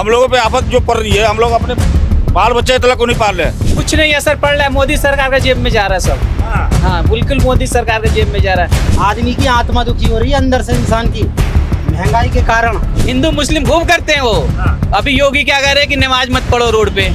हम लोगों पे आफत जो पड़ रही है, हम लोग अपने बाल बच्चे तक को नहीं पाल रहे। कुछ नहीं असर पड़ रहा है, मोदी सरकार का जेब में जा रहा है सब। हाँ बिल्कुल मोदी सरकार का जेब में जा रहा है। आदमी की आत्मा दुखी हो रही है अंदर से, इंसान की महंगाई के कारण। हिंदू मुस्लिम खूब करते हैं वो। अभी योगी क्या कह रहे हैं कि नमाज मत पढ़ो रोड पे।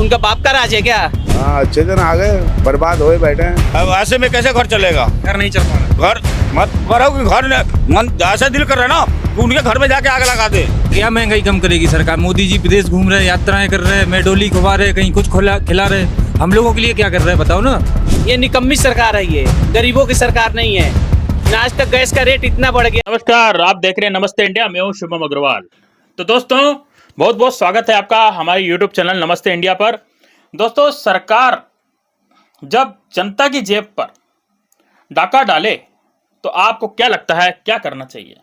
उनका बाप का राज है क्या? हाँ, अच्छे दिन आ गए, बर्बाद होए बैठे हैं। अब ऐसे में कैसे घर चलेगा? घर नहीं चल पा रहा। घर मत करो कि घर मन ऐसा दिल कर रहा है ना कि उनके घर में जाके आग लगा दे। क्या महंगाई कम करेगी सरकार? मोदी जी विदेश घूम रहे हैं, यात्राएं कर रहे हैं, मेडोली खुवा रहे, कहीं कुछ खिला रहे। हम लोगों के लिए क्या कर रहे हैं बताओ ना। ये निकम्मी सरकार है, ये गरीबों की सरकार नहीं है। आज तक गैस का रेट इतना बढ़ गया। नमस्कार, आप देख रहे हैं नमस्ते इंडिया। मैं हूं शुभम अग्रवाल। तो दोस्तों बहुत बहुत स्वागत है आपका हमारे यूट्यूब चैनल नमस्ते इंडिया पर। दोस्तों सरकार जब जनता की जेब पर डाका डाले तो आपको क्या लगता है क्या करना चाहिए?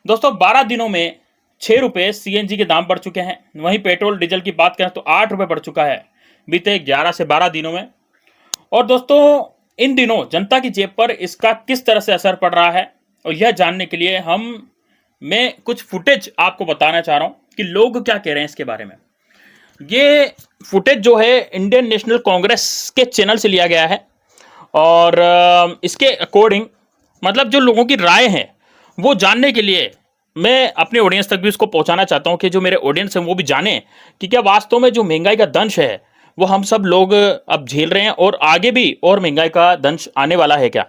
दोस्तों 12 दिनों में 6 रुपये सीएनजी के दाम बढ़ चुके हैं। वहीं पेट्रोल डीजल की बात करें तो 8 रुपये बढ़ चुका है बीते 11 से 12 दिनों में। और दोस्तों इन दिनों जनता की जेब पर इसका किस तरह से असर पड़ रहा है, और यह जानने के लिए मैं कुछ फुटेज आपको बताना चाह रहा हूं कि लोग क्या कह रहे हैं इसके बारे में। ये फुटेज जो है इंडियन नेशनल कांग्रेस के चैनल से लिया गया है, और इसके अकॉर्डिंग मतलब जो लोगों की राय है वो जानने के लिए मैं अपने ऑडियंस तक भी उसको पहुंचाना चाहता हूं कि जो मेरे ऑडियंस हैं वो भी जाने कि क्या वास्तव में जो महंगाई का दंश है वो हम सब लोग अब झेल रहे हैं और आगे भी और महंगाई का दंश आने वाला है क्या।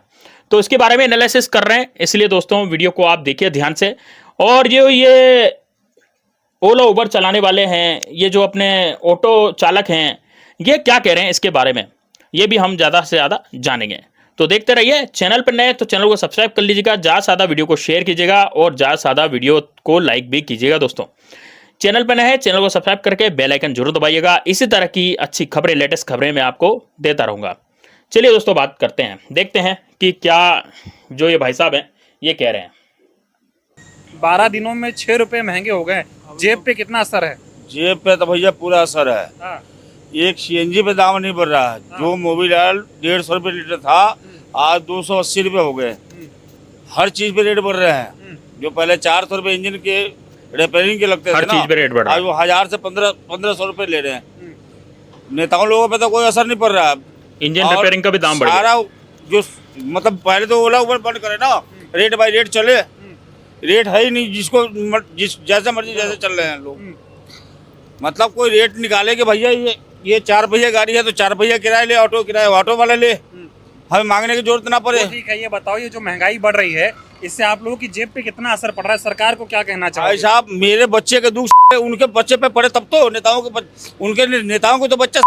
तो इसके बारे में एनालिसिस कर रहे हैं, इसलिए दोस्तों वीडियो को आप देखिए ध्यान से। और ये ओला उबर चलाने वाले हैं, ये जो अपने ऑटो चालक हैं, ये क्या कह रहे हैं इसके बारे में, ये भी हम ज़्यादा से ज़्यादा जानेंगे। तो देखते रहिए। चैनल पर नए तो चैनल को सब्सक्राइब कर लीजिएगा, ज़्यादा से ज़्यादा वीडियो को शेयर कीजिएगा और ज़्यादा से ज़्यादा वीडियो को लाइक भी कीजिएगा। दोस्तों चैनल पर नए हैं, चैनल को सब्सक्राइब करके बेल आइकन जरूर दबाइएगा। इसी तरह की अच्छी खबरें, लेटेस्ट खबरें मैं आपको देता रहूँगा। चलिए दोस्तों बात करते हैं, देखते हैं कि क्या जो ये भाई साहब हैं ये कह रहे हैं। 12 दिनों में 6 रुपए महंगे हो गए, जेब पे कितना असर है? जेब पे तो भैया पूरा असर है। एक सीएनजी पे दाम नहीं बढ़ रहा है। जो मोबिल ऑयल 150 रुपये लीटर था आज 280 रुपये हो गए। हर चीज पे रेट बढ़ रहे हैं। जो पहले 400 रुपये इंजन के रिपेयरिंग के लगते थे हर चीज पे रेट बढ़ रहा है। आज वो 1000 से 1500 रुपये ले रहे हैं। नेताओं लोगों पे तो कोई असर नहीं पड़ रहा है। इंजन रिपेयरिंग का भी दाम बढ़ गया। सारा जो मतलब पहले तो ओला उबर बंद करे ना, रेट बाई रेट चले। रेट है ही नहीं, जैसे मर्जी जैसे चल रहे हैं लोग। मतलब कोई रेट निकाले कि भैया ये 4 पहिया गाड़ी है तो 4 पहिया किराया ले, ऑटो किराया ऑटो वाला ले, हमें मांगने की जरूरत ना पड़े। ठीक है, ये बताओ ये जो महंगाई बढ़ रही है इससे आप लोगों की जेब पे कितना असर पड़ रहा है? सरकार को क्या कहना भाई चाहिए? साहब मेरे बच्चे के दुख उनके बच्चे पे पड़े तब तो उनके नेताओं को तो बच्चे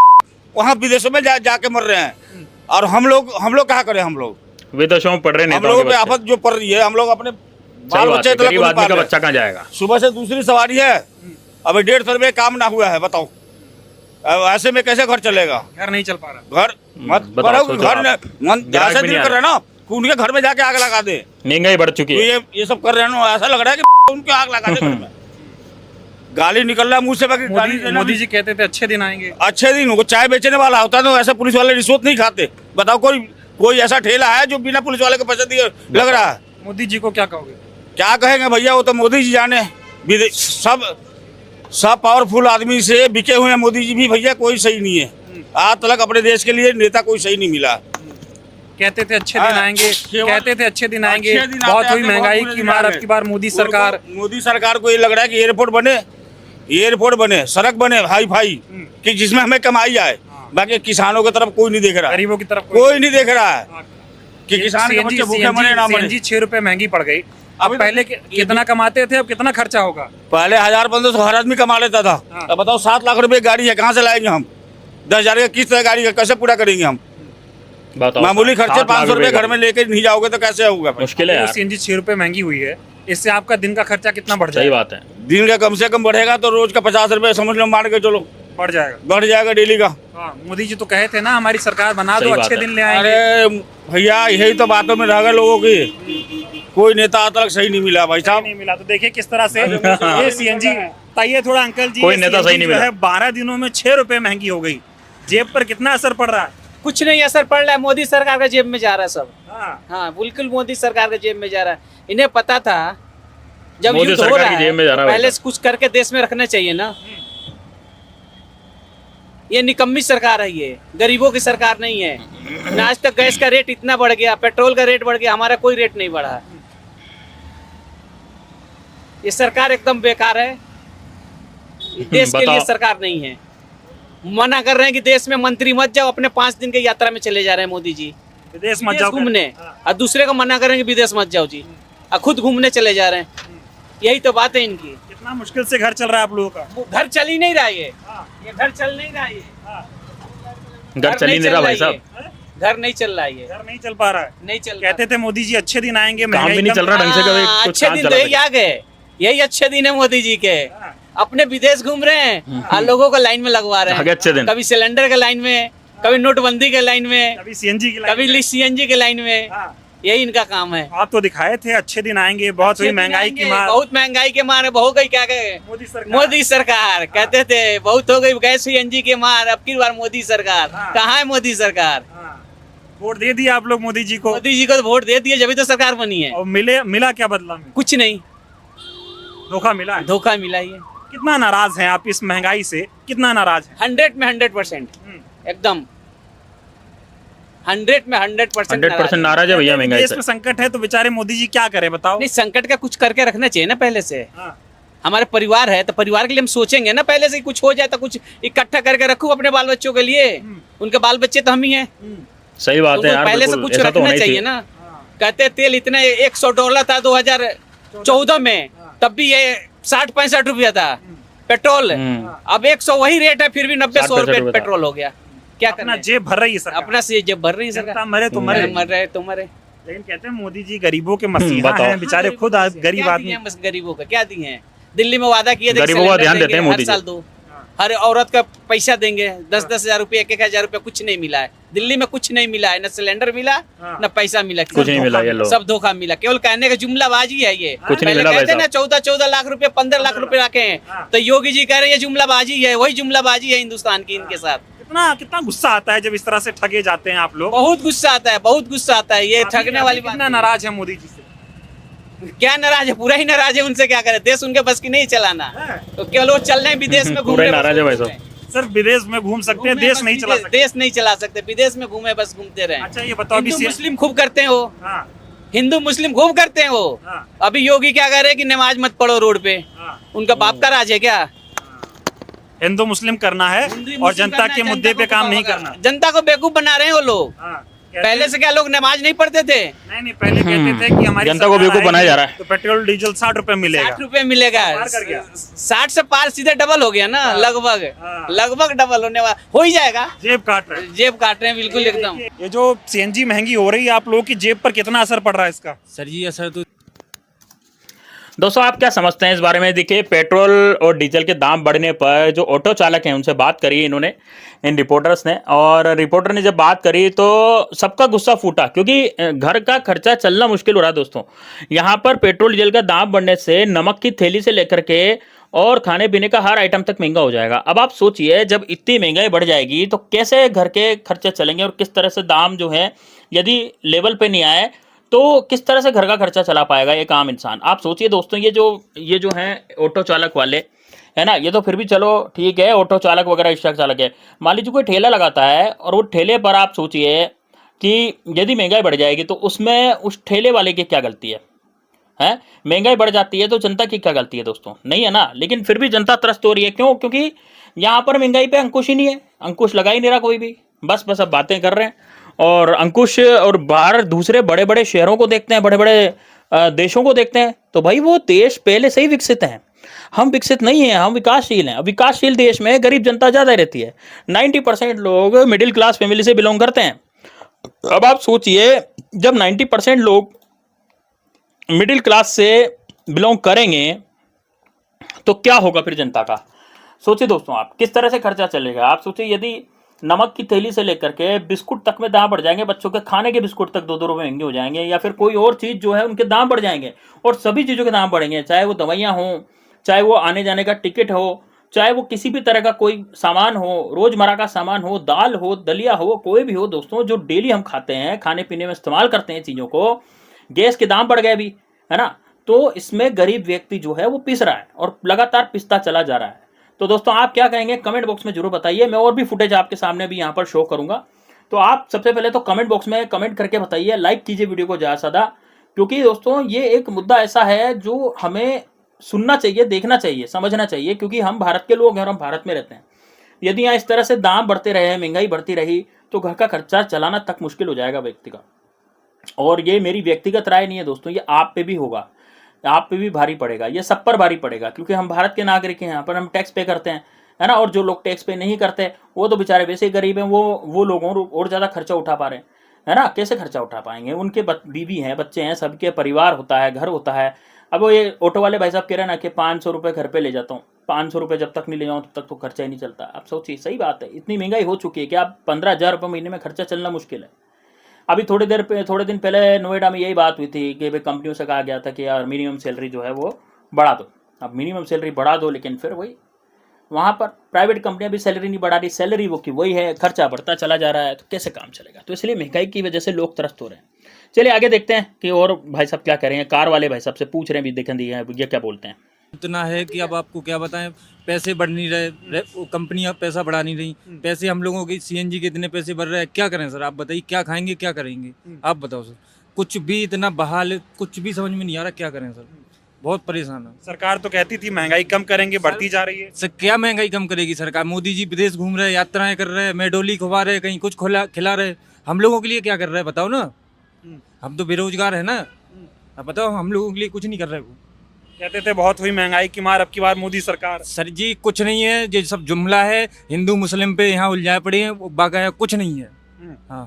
वहाँ विदेशों में जाके मर रहे हैं। और हम लोग क्या करें? हम लोग विदेशों में पढ़ रहे हम लोगों पे आफत जो पड़ रही है, हम लोग अपने बाल बच्चे तक गरीब आदमी का बच्चा कहाँ जाएगा? सुबह से दूसरी सवारी है, अभी 150 रुपये काम ना हुआ है, बताओ अब ऐसे में कैसे घर चलेगा? घर नहीं चल पा रहा। घर मत करो कि घर मन ऐसा दिल कर रहा है ना कि उनके घर में जाके आग लगा दे। महंगाई बढ़ चुकी तो है। ये सब कर रहे हैं ना, ऐसा लग रहा है कि उनके आग लगा दे घर में। गाली निकल रहा है मुंह से, बाकी गाली देना मोदी जी कहते थे अच्छे दिन आएंगे। अच्छे दिन वो चाय बेचने वाला होता तो ऐसा पुलिस वाले रिश्वत नहीं खाते। बताओ कोई ऐसा ठेला है जो बिना पुलिस वाले के पैसे दिए लग रहा है? मोदी जी को क्या कहोगे? क्या कहेंगे भैया, वो तो मोदी जी जाने। सब पावरफुल आदमी से बिके हुए हैं। मोदी जी भी भैया कोई सही नहीं है। आज तक अपने देश के लिए नेता कोई सही नहीं मिला। कहते थे अच्छे दिन आएंगे, कहते थे अच्छे दिन आएंगे। अच्छे दिन बहुत आते हुई आते महंगाई बहुत की बुरे मार। दिन अब की बार मोदी सरकार को ये लग रहा है कि एयरपोर्ट बने, सड़क बने हाई फाई, कि जिसमें हमें कमाई आए। बाकी किसानों की तरफ कोई नहीं देख रहा, गरीबों की तरफ कोई नहीं देख रहा है कि किसान के बच्चे भूखे मरे ना मरे। सीएनजी 6 रुपए महंगी पड़ गई। अब पहले कितना कमाते थे, अब कितना खर्चा होगा? पहले 1000-1500 हर आदमी कमा लेता था। अब बताओ 7 लाख रुपए गाड़ी है, कहाँ से लाएंगे हम? 10,000 का किस्त है गाड़ी का, कैसे पूरा करेंगे हम? मामूली खर्चे 500 रुपए घर में लेके नहीं जाओगे तो कैसे होगा? मुश्किल है। सीएनजी 6 रुपए महंगी हुई है, इससे आपका दिन का खर्चा कितना बढ़ सही जाएगा? बात है। दिन का कम से कम बढ़ेगा तो रोज का 50 रुपए समझ लो, मान के चलो बढ़ जाएगा। बढ़ जाएगा डेली का। हाँ, मोदी जी तो कहे थे ना हमारी सरकार बना दो, सही अच्छे बात दिन ले आएंगे। अरे भैया यही तो बातों में रह गए लोगों की। कोई नेता आज तक सही नहीं मिला भाई साहब। नहीं मिला तो देखिए किस तरह से ये सीएनजी। ताइए थोड़ा अंकल जी, कोई नेता सही नहीं मिला। 12 दिनों में 6 रुपए महंगी हो गई, जेब पर कितना असर पड़ रहा है? कुछ नहीं असर पड़ रहा है, मोदी सरकार का जेब में जा रहा है सब। हाँ। हाँ बिल्कुल मोदी सरकार के जेब में जा रहा है। इन्हें पता था जब मोदी युद्ध हो सरकार रहा की है जेब में जा रहा तो है पहले भाई से कुछ करके देश में रखना चाहिए ना। ये निकम्मी सरकार है, ये गरीबों की सरकार नहीं है ना। आज तक गैस का रेट इतना बढ़ गया, पेट्रोल का रेट बढ़ गया, हमारा कोई रेट नहीं बढ़ा। ये सरकार एकदम बेकार है, देश के लिए बताओ। सरकार नहीं है। मना कर रहे हैं कि देश में मंत्री मत जाओ, अपने 5 दिन की यात्रा में चले जा रहे हैं मोदी जी विदेश मत जाओ घूमने, और दूसरे को मना करेंगे विदेश मत जाओ जी, और खुद घूमने चले जा रहे हैं। यही तो बात है इनकी। कितना मुश्किल से घर चल रहा है आप लोगों का। वो घर चल ही नहीं रहा ये घर चल नहीं रहा ये घर चल ही नहीं रहा भाई साहब, घर नहीं चल रहा ये, घर नहीं चल पा रहा है। नहीं चल कहते थे मोदी जी अच्छे दिन आएंगे, काम महंगाई भी नहीं कम- चल रहा ढंग से, कभी हाँ, कुछ अच्छे काम दिन चला तो यही था। आ गए, यही अच्छे दिन है मोदी जी के। अपने विदेश घूम रहे हैं और लोगों को लाइन में लगवा रहे आगे अच्छे हैं, दिन। कभी सिलेंडर के लाइन में, कभी नोटबंदी के लाइन में, कभी सीएनजी की लाइन कभी में। सीएनजी के लाइन में। हाँ। यही इनका काम है। आप तो दिखाए थे अच्छे दिन आएंगे, बहुत हुई अच्छे दिन महंगाई की आएंगे, मार। बहुत महंगाई के मार हो गई, क्या कहे मोदी सरकार कहते थे बहुत हो गई गैस सीएनजी के मार, अब की बार मोदी सरकार। हाँ। कहाँ है मोदी सरकार? हाँ। वोट दे दिया आप लोग मोदी जी को, मोदी जी को तो वोट दे दिए, जब तो सरकार बनी है। और मिला क्या बदला में? कुछ नहीं, धोखा मिला है। धोखा मिला ये। कितना नाराज हैं आप इस महंगाई से, कितना नाराज हैं? 100 में 100% एकदम 100 में 100% 100% नाराज है भैया महंगाई देश से। में संकट है तो बेचारे मोदी जी क्या करें बताओ। नहीं, संकट का कुछ करके रखना चाहिए ना पहले से। हाँ। हमारे परिवार है तो परिवार के लिए हम सोचेंगे ना, पहले से ही कुछ हो जाए तो कुछ इकट्ठा करके रखूं अपने बाल बच्चों के लिए। उनके बाल बच्चे तो हम ही हैं, सही बात है उनको यार, पहले से बिल्कुल, कुछ ऐसा तो रखना होना ही चाहिए चाहिए। ना। कहते तेल इतने $100 था 2014 में, तब भी ये 60-65 रुपया था पेट्रोल। अब 100 वही रेट है, फिर भी 90-100 60-65 रुपये पेट्रोल हो गया। क्या अपना करना, जेब भर रही है सरकार। अपना से जब भर रही है जनता सरकार। मरे तो मरे, मर रहे तो मरे। लेकिन कहते हैं मोदी जी गरीबों के मसीहा बताओ। हैं, बेचारे खुद गरीब क्या आदमी। दिए हैं बस गरीबों का, क्या दिए हैं? दिल्ली में वादा किए थे कि गरीबों का सिलेंडर ध्यान देते देंगे, हैं मोदी हर साल जी। दो, हर औरत का पैसा देंगे 10-10 हजार रुपये, 1-1 हजार रुपये, कुछ नहीं मिला है दिल्ली में, कुछ नहीं मिला है, न सिलेंडर मिला न पैसा मिला, कुछ नहीं मिला ये लोग। सब धोखा मिला। केवल कहने का जुमलाबाजी है ये। कुछ नहीं पहले मिला भाई कहते ना साहब। 14-14 लाख रुपए, 15 लाख रुपए रखे हैं, तो योगी जी कह रहे हैं ये जुमलाबाजी है। वही जुमलाबाजी है हिंदुस्तान की इनके साथ। कितना गुस्सा आता है जब इस तरह से ठगे जाते हैं आप लोग। बहुत गुस्सा आता है, बहुत गुस्सा आता है। ये ठगने वाली बात कितना नहीं। नाराज है मोदी जी से। क्या नाराज है, पूरा ही नाराज है। उनसे क्या करे, देश उनके बस की नहीं चलाना, तो केवल वो चल रहे हैं विदेश में पूरा घूम ही रहे, नाराज है भाई बस साहब। सिर्फ विदेश में घूम सकते हैं, घूमे देश बस नहीं चला विदेश- सकते। देश नहीं चला सकते, विदेश में घूमे बस, घूमते रहे। अच्छा ये बताओ अभी हिंदू मुस्लिम खूब करते हैं वो, हाँ, हिंदू मुस्लिम खूब करते हैं वो। हाँ, अभी योगी क्या कह रहे हैं कि नमाज मत पढ़ो रोड पे, हाँ। उनका बाप का राज है क्या? हिंदू मुस्लिम करना है हिंदू और मुस्लिम जनता करना के है, मुद्दे जनता पे को काम नहीं भगाना। करना। जनता को बेवकूफ बना रहे हैं वो लोग। हाँ, कहते- पहले से क्या लोग नमाज नहीं पढ़ते थे? नहीं पहले कहते थे कि हमारी जनता को सरकार बेवकूफ बनाया आएगी जा रहा है। तो पेट्रोल डीजल 60 रुपए मिलेगा। 60 रुपए मिलेगा, पार कर गया। 60 से पार सीधे डबल हो गया ना, लगभग हाँ। लगभग डबल होने वाला, हो ही जाएगा। जेब काट रहे हैं। जेब काट रहे हैं बिल्कुल एकदम। ये जो सीएनजी महंगी हो रही है, आप लोगों की जेब पर कितना असर पड़ रहा है इसका? सर जी असर तो दोस्तों आप क्या समझते हैं इस बारे में? देखिए पेट्रोल और डीजल के दाम बढ़ने पर जो ऑटो चालक हैं उनसे बात करी इन्होंने, इन रिपोर्टर्स ने, और रिपोर्टर ने जब बात करी तो सबका गुस्सा फूटा, क्योंकि घर का खर्चा चलना मुश्किल हो रहा है दोस्तों। यहाँ पर पेट्रोल डीजल का दाम बढ़ने से नमक की थैली से लेकर के और खाने पीने का हर आइटम तक महंगा हो जाएगा। अब आप सोचिए जब इतनी महंगाई बढ़ जाएगी तो कैसे घर के खर्चे चलेंगे और किस तरह से दाम जो है यदि लेवल पे नहीं आए तो किस तरह से घर का खर्चा चला पाएगा एक आम इंसान। आप सोचिए दोस्तों, ये जो हैं ऑटो चालक वाले है ना, ये तो फिर भी चलो ठीक है, ऑटो चालक वगैरह रिक्शा चालक है। मान लीजिए कोई ठेला लगाता है और वो ठेले पर आप सोचिए कि यदि महंगाई बढ़ जाएगी तो उसमें उस ठेले वाले की क्या गलती है? महंगाई बढ़ जाती है तो जनता की क्या गलती है दोस्तों? नहीं है ना। लेकिन फिर भी जनता त्रस्त हो रही है, क्यों? क्योंकि यहाँ पर महंगाई पे अंकुश ही नहीं है, अंकुश लगा ही नहीं रहा कोई भी, बस अब बातें कर रहे हैं। और अंकुश और बाहर दूसरे बड़े बड़े शहरों को देखते हैं, बड़े बड़े देशों को देखते हैं, तो भाई वो देश पहले से ही विकसित हैं। हम विकसित नहीं हैं, हम विकासशील हैं। विकासशील देश में गरीब जनता ज़्यादा रहती है। 90% लोग मिडिल क्लास फैमिली से बिलोंग करते हैं। अब आप सोचिए जब 90% लोग मिडिल क्लास से बिलोंग करेंगे तो क्या होगा फिर जनता का? सोचिए दोस्तों आप, किस तरह से खर्चा चलेगा। आप सोचिए यदि नमक की थैली से लेकर के बिस्कुट तक में दाम बढ़ जाएंगे, बच्चों के खाने के बिस्कुट तक 2-2 रुपए महंगे हो जाएंगे, या फिर कोई और चीज़ जो है उनके दाम बढ़ जाएंगे, और सभी चीज़ों के दाम बढ़ेंगे, चाहे वो दवाइयाँ हों, चाहे वो आने जाने का टिकट हो, चाहे वो किसी भी तरह का कोई सामान हो, रोजमर्रा का सामान हो, दाल हो, दलिया हो, कोई भी हो दोस्तों, जो डेली हम खाते हैं, खाने पीने में इस्तेमाल करते हैं चीज़ों को। गैस के दाम बढ़ गए अभी, है ना। तो इसमें गरीब व्यक्ति जो है वो पिस रहा है और लगातार पिसता चला जा रहा है। तो दोस्तों आप क्या कहेंगे कमेंट बॉक्स में जरूर बताइए। मैं और भी फुटेज आपके सामने भी यहाँ पर शो करूंगा, तो आप सबसे पहले तो कमेंट बॉक्स में कमेंट करके बताइए, लाइक कीजिए वीडियो को ज़्यादा से ज़्यादा, क्योंकि दोस्तों ये एक मुद्दा ऐसा है जो हमें सुनना चाहिए, देखना चाहिए, समझना चाहिए, क्योंकि हम भारत के लोग हैं और हम भारत में रहते हैं। यदि यहाँ इस तरह से दाम बढ़ते रहे, महंगाई बढ़ती रही, तो घर का खर्चा चलाना तक मुश्किल हो जाएगा व्यक्ति का। और ये मेरी व्यक्तिगत राय नहीं है दोस्तों, ये आप पे भी होगा, आप पे भी भारी पड़ेगा, ये सब पर भारी पड़ेगा, क्योंकि हम भारत के नागरिक हैं, यहाँ पर हम टैक्स पे करते हैं, है ना। और जो लोग टैक्स पे नहीं करते वो तो बेचारे वैसे ही गरीब हैं, वो लोगों और ज़्यादा खर्चा उठा पा रहे हैं, है ना। कैसे खर्चा उठा पाएंगे, उनके बीवी हैं, बच्चे हैं, सबके परिवार होता है, घर होता है। अब वो ये ऑटो वाले भाई साहब कह रहे हैं ना कि 500 रुपये घर पे ले जाता हूँ, 500 रुपये जब तक नहीं ले जाऊँ तब तक तो खर्चा ही नहीं चलता। आप सोचिए, सही बात है, इतनी महंगाई हो चुकी है कि आप 15,000 रुपये महीने में खर्चा चलना मुश्किल है। अभी थोड़े दिन पहले नोएडा में यही बात हुई थी कि भाई कंपनियों से कहा गया था कि यार मिनिमम सैलरी जो है वो बढ़ा दो। अब मिनिमम सैलरी बढ़ा दो, लेकिन फिर वही वहाँ पर प्राइवेट कंपनियां भी सैलरी नहीं बढ़ा रही, सैलरी वो की वही है, खर्चा बढ़ता चला जा रहा है, तो कैसे काम चलेगा। तो इसलिए महंगाई की वजह से लोग त्रस्त हो रहे हैं। चलिए आगे देखते हैं कि और भाई साहब क्या कह रहे हैं। कार वाले भाई साहब से पूछ रहे हैं, भी देखें ये क्या बोलते हैं। इतना है कि अब आपको क्या बताएं, पैसे बढ़ नहीं रहे, कंपनियां पैसा बढ़ा नहीं रही, पैसे हम लोगों की सीएनजी के इतने पैसे बढ़ रहे हैं, क्या करें सर आप बताइए, क्या खाएंगे क्या करेंगे आप बताओ सर। कुछ भी इतना बहाल, कुछ भी समझ में नहीं आ रहा, क्या करें सर, बहुत परेशान है। सरकार तो कहती थी महंगाई कम करेंगे, बढ़ती जा रही है। सर क्या महंगाई कम करेगी सरकार, मोदी जी विदेश घूम रहे हैं, यात्राएं कर रहे हैं, मेडोली खुवा रहे हैं, कहीं कुछ खिला रहे हैं, हम लोगों के लिए क्या कर रहे हैं बताओ ना। हम तो बेरोजगार है ना, अब बताओ हम लोगों के लिए कुछ नहीं कर रहे। कहते थे बहुत हुई महंगाई की मार, अब की बार मोदी सरकार। सर जी कुछ नहीं है, ये सब जुमला है, हिंदू मुस्लिम पे यहाँ उलझाए पड़े हैं, बाकाया कुछ नहीं है। हाँ,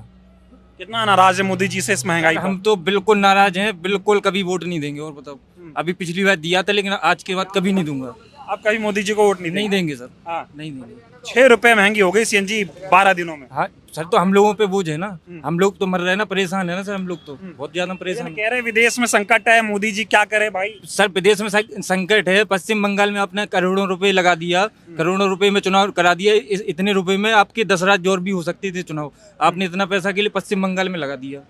कितना नाराज है मोदी जी से इस महंगाई पर? हम तो बिल्कुल नाराज हैं, बिल्कुल कभी वोट नहीं देंगे। और बताओ, अभी पिछली बार दिया था लेकिन आज के बाद कभी नहीं दूंगा। आप कभी मोदी जी को वोट नहीं देंगे सर। हाँ। नहीं देंगे। 6 रुपए महंगी हो गई सीएनजी 12 दिनों में। हाँ सर, तो हम लोगों पे बोझ है ना, हम लोग तो मर रहे हैं ना, परेशान है ना सर, हम लोग तो बहुत ज्यादा परेशान। कह रहे विदेश में संकट है, मोदी जी क्या करे भाई। सर विदेश में संकट है, पश्चिम बंगाल में आपने करोड़ों रुपए लगा दिया, करोड़ों रुपए में चुनाव करा दिया, इतने रुपए में आपके 10 राज्य और भी हो सकते थे चुनाव, आपने इतना पैसा के लिए पश्चिम बंगाल में लगा दिया,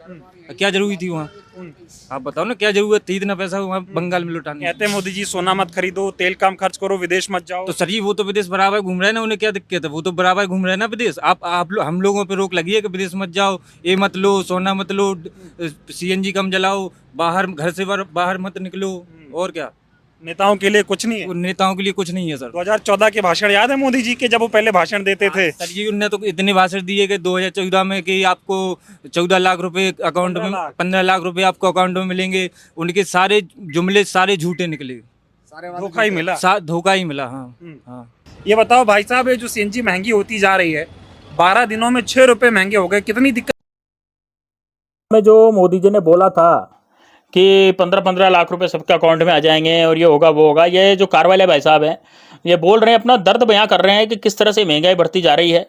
क्या जरूरी थी वहाँ, आप बताओ ना, क्या जरूरत थी इतना पैसा वहाँ बंगाल में लुटाने। कहते हैं मोदी जी सोना मत खरीदो, तेल कम खर्च करो, विदेश मत जाओ। तो सर जी वो तो विदेश बराबर घूम रहे हैं ना, उन्हें क्या दिक्कत है, वो तो बराबर घूम रहे हैं ना विदेश। हम लोगों पे रोक लगी है कि विदेश मत जाओ, ये मत लो, सोना मत लो, सीएनजी कम जलाओ, बाहर घर से बाहर मत निकलो, और क्या। नेताओं के लिए कुछ नहीं है, नेताओं के लिए कुछ नहीं है सर। 2014 के भाषण याद है मोदी जी के, जब वो पहले भाषण देते थे? सर जी उनने तो इतने भाषण दिए कि 2014 में कि आपको 14 लाख रुपए अकाउंट में, 15 लाख रुपए आपको अकाउंट में मिलेंगे, उनके सारे जुमले सारे झूठे निकले, धोखा ही मिला, धोखा ही मिला। हाँ। ये बताओ भाई साहब, ये जो सीएनजी महंगी होती जा रही है, 12 दिनों में 6 रुपए महंगे हो गए, कितनी दिक्कत में जो मोदी जी ने बोला था कि 15-15 लाख रुपए सबके अकाउंट में आ जाएंगे और ये होगा वो होगा, ये जो कार वाले भाई साहब हैं ये बोल रहे हैं, अपना दर्द बयां कर रहे हैं कि किस तरह से महंगाई बढ़ती जा रही है।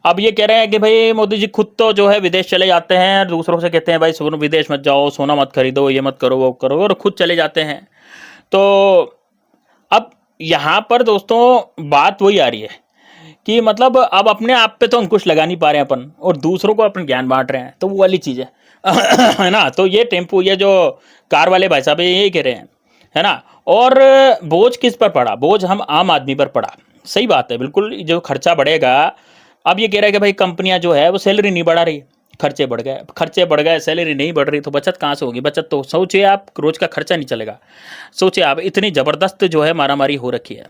अब ये कह रहे हैं कि भाई मोदी जी खुद तो जो है विदेश चले जाते हैं और दूसरों से कहते हैं भाई सोना विदेश मत जाओ, सोना मत खरीदो, ये मत करो वो करो, और खुद चले जाते हैं। तो अब यहाँ पर दोस्तों बात वही आ रही है कि मतलब अब अपने आप पे तो अंकुश लगा नहीं पा रहे हैं अपन, और दूसरों को अपन ज्ञान बांट रहे हैं, तो वो वाली चीज़ है है ना। तो ये टेम्पो, ये जो कार वाले भाई साहब यही कह रहे हैं, है ना। और बोझ किस पर पड़ा, बोझ हम आम आदमी पर पड़ा, सही बात है बिल्कुल, जो खर्चा बढ़ेगा। अब ये कह रहे हैं कि भाई कंपनियां जो है वो सैलरी नहीं बढ़ा रही, खर्चे बढ़ गए, सैलरी नहीं बढ़ रही, तो बचत कहाँ से होगी। बचत तो सोचिए आप, रोज का खर्चा नहीं चलेगा, सोचिए आप, इतनी ज़बरदस्त जो है मारामारी हो रखी है।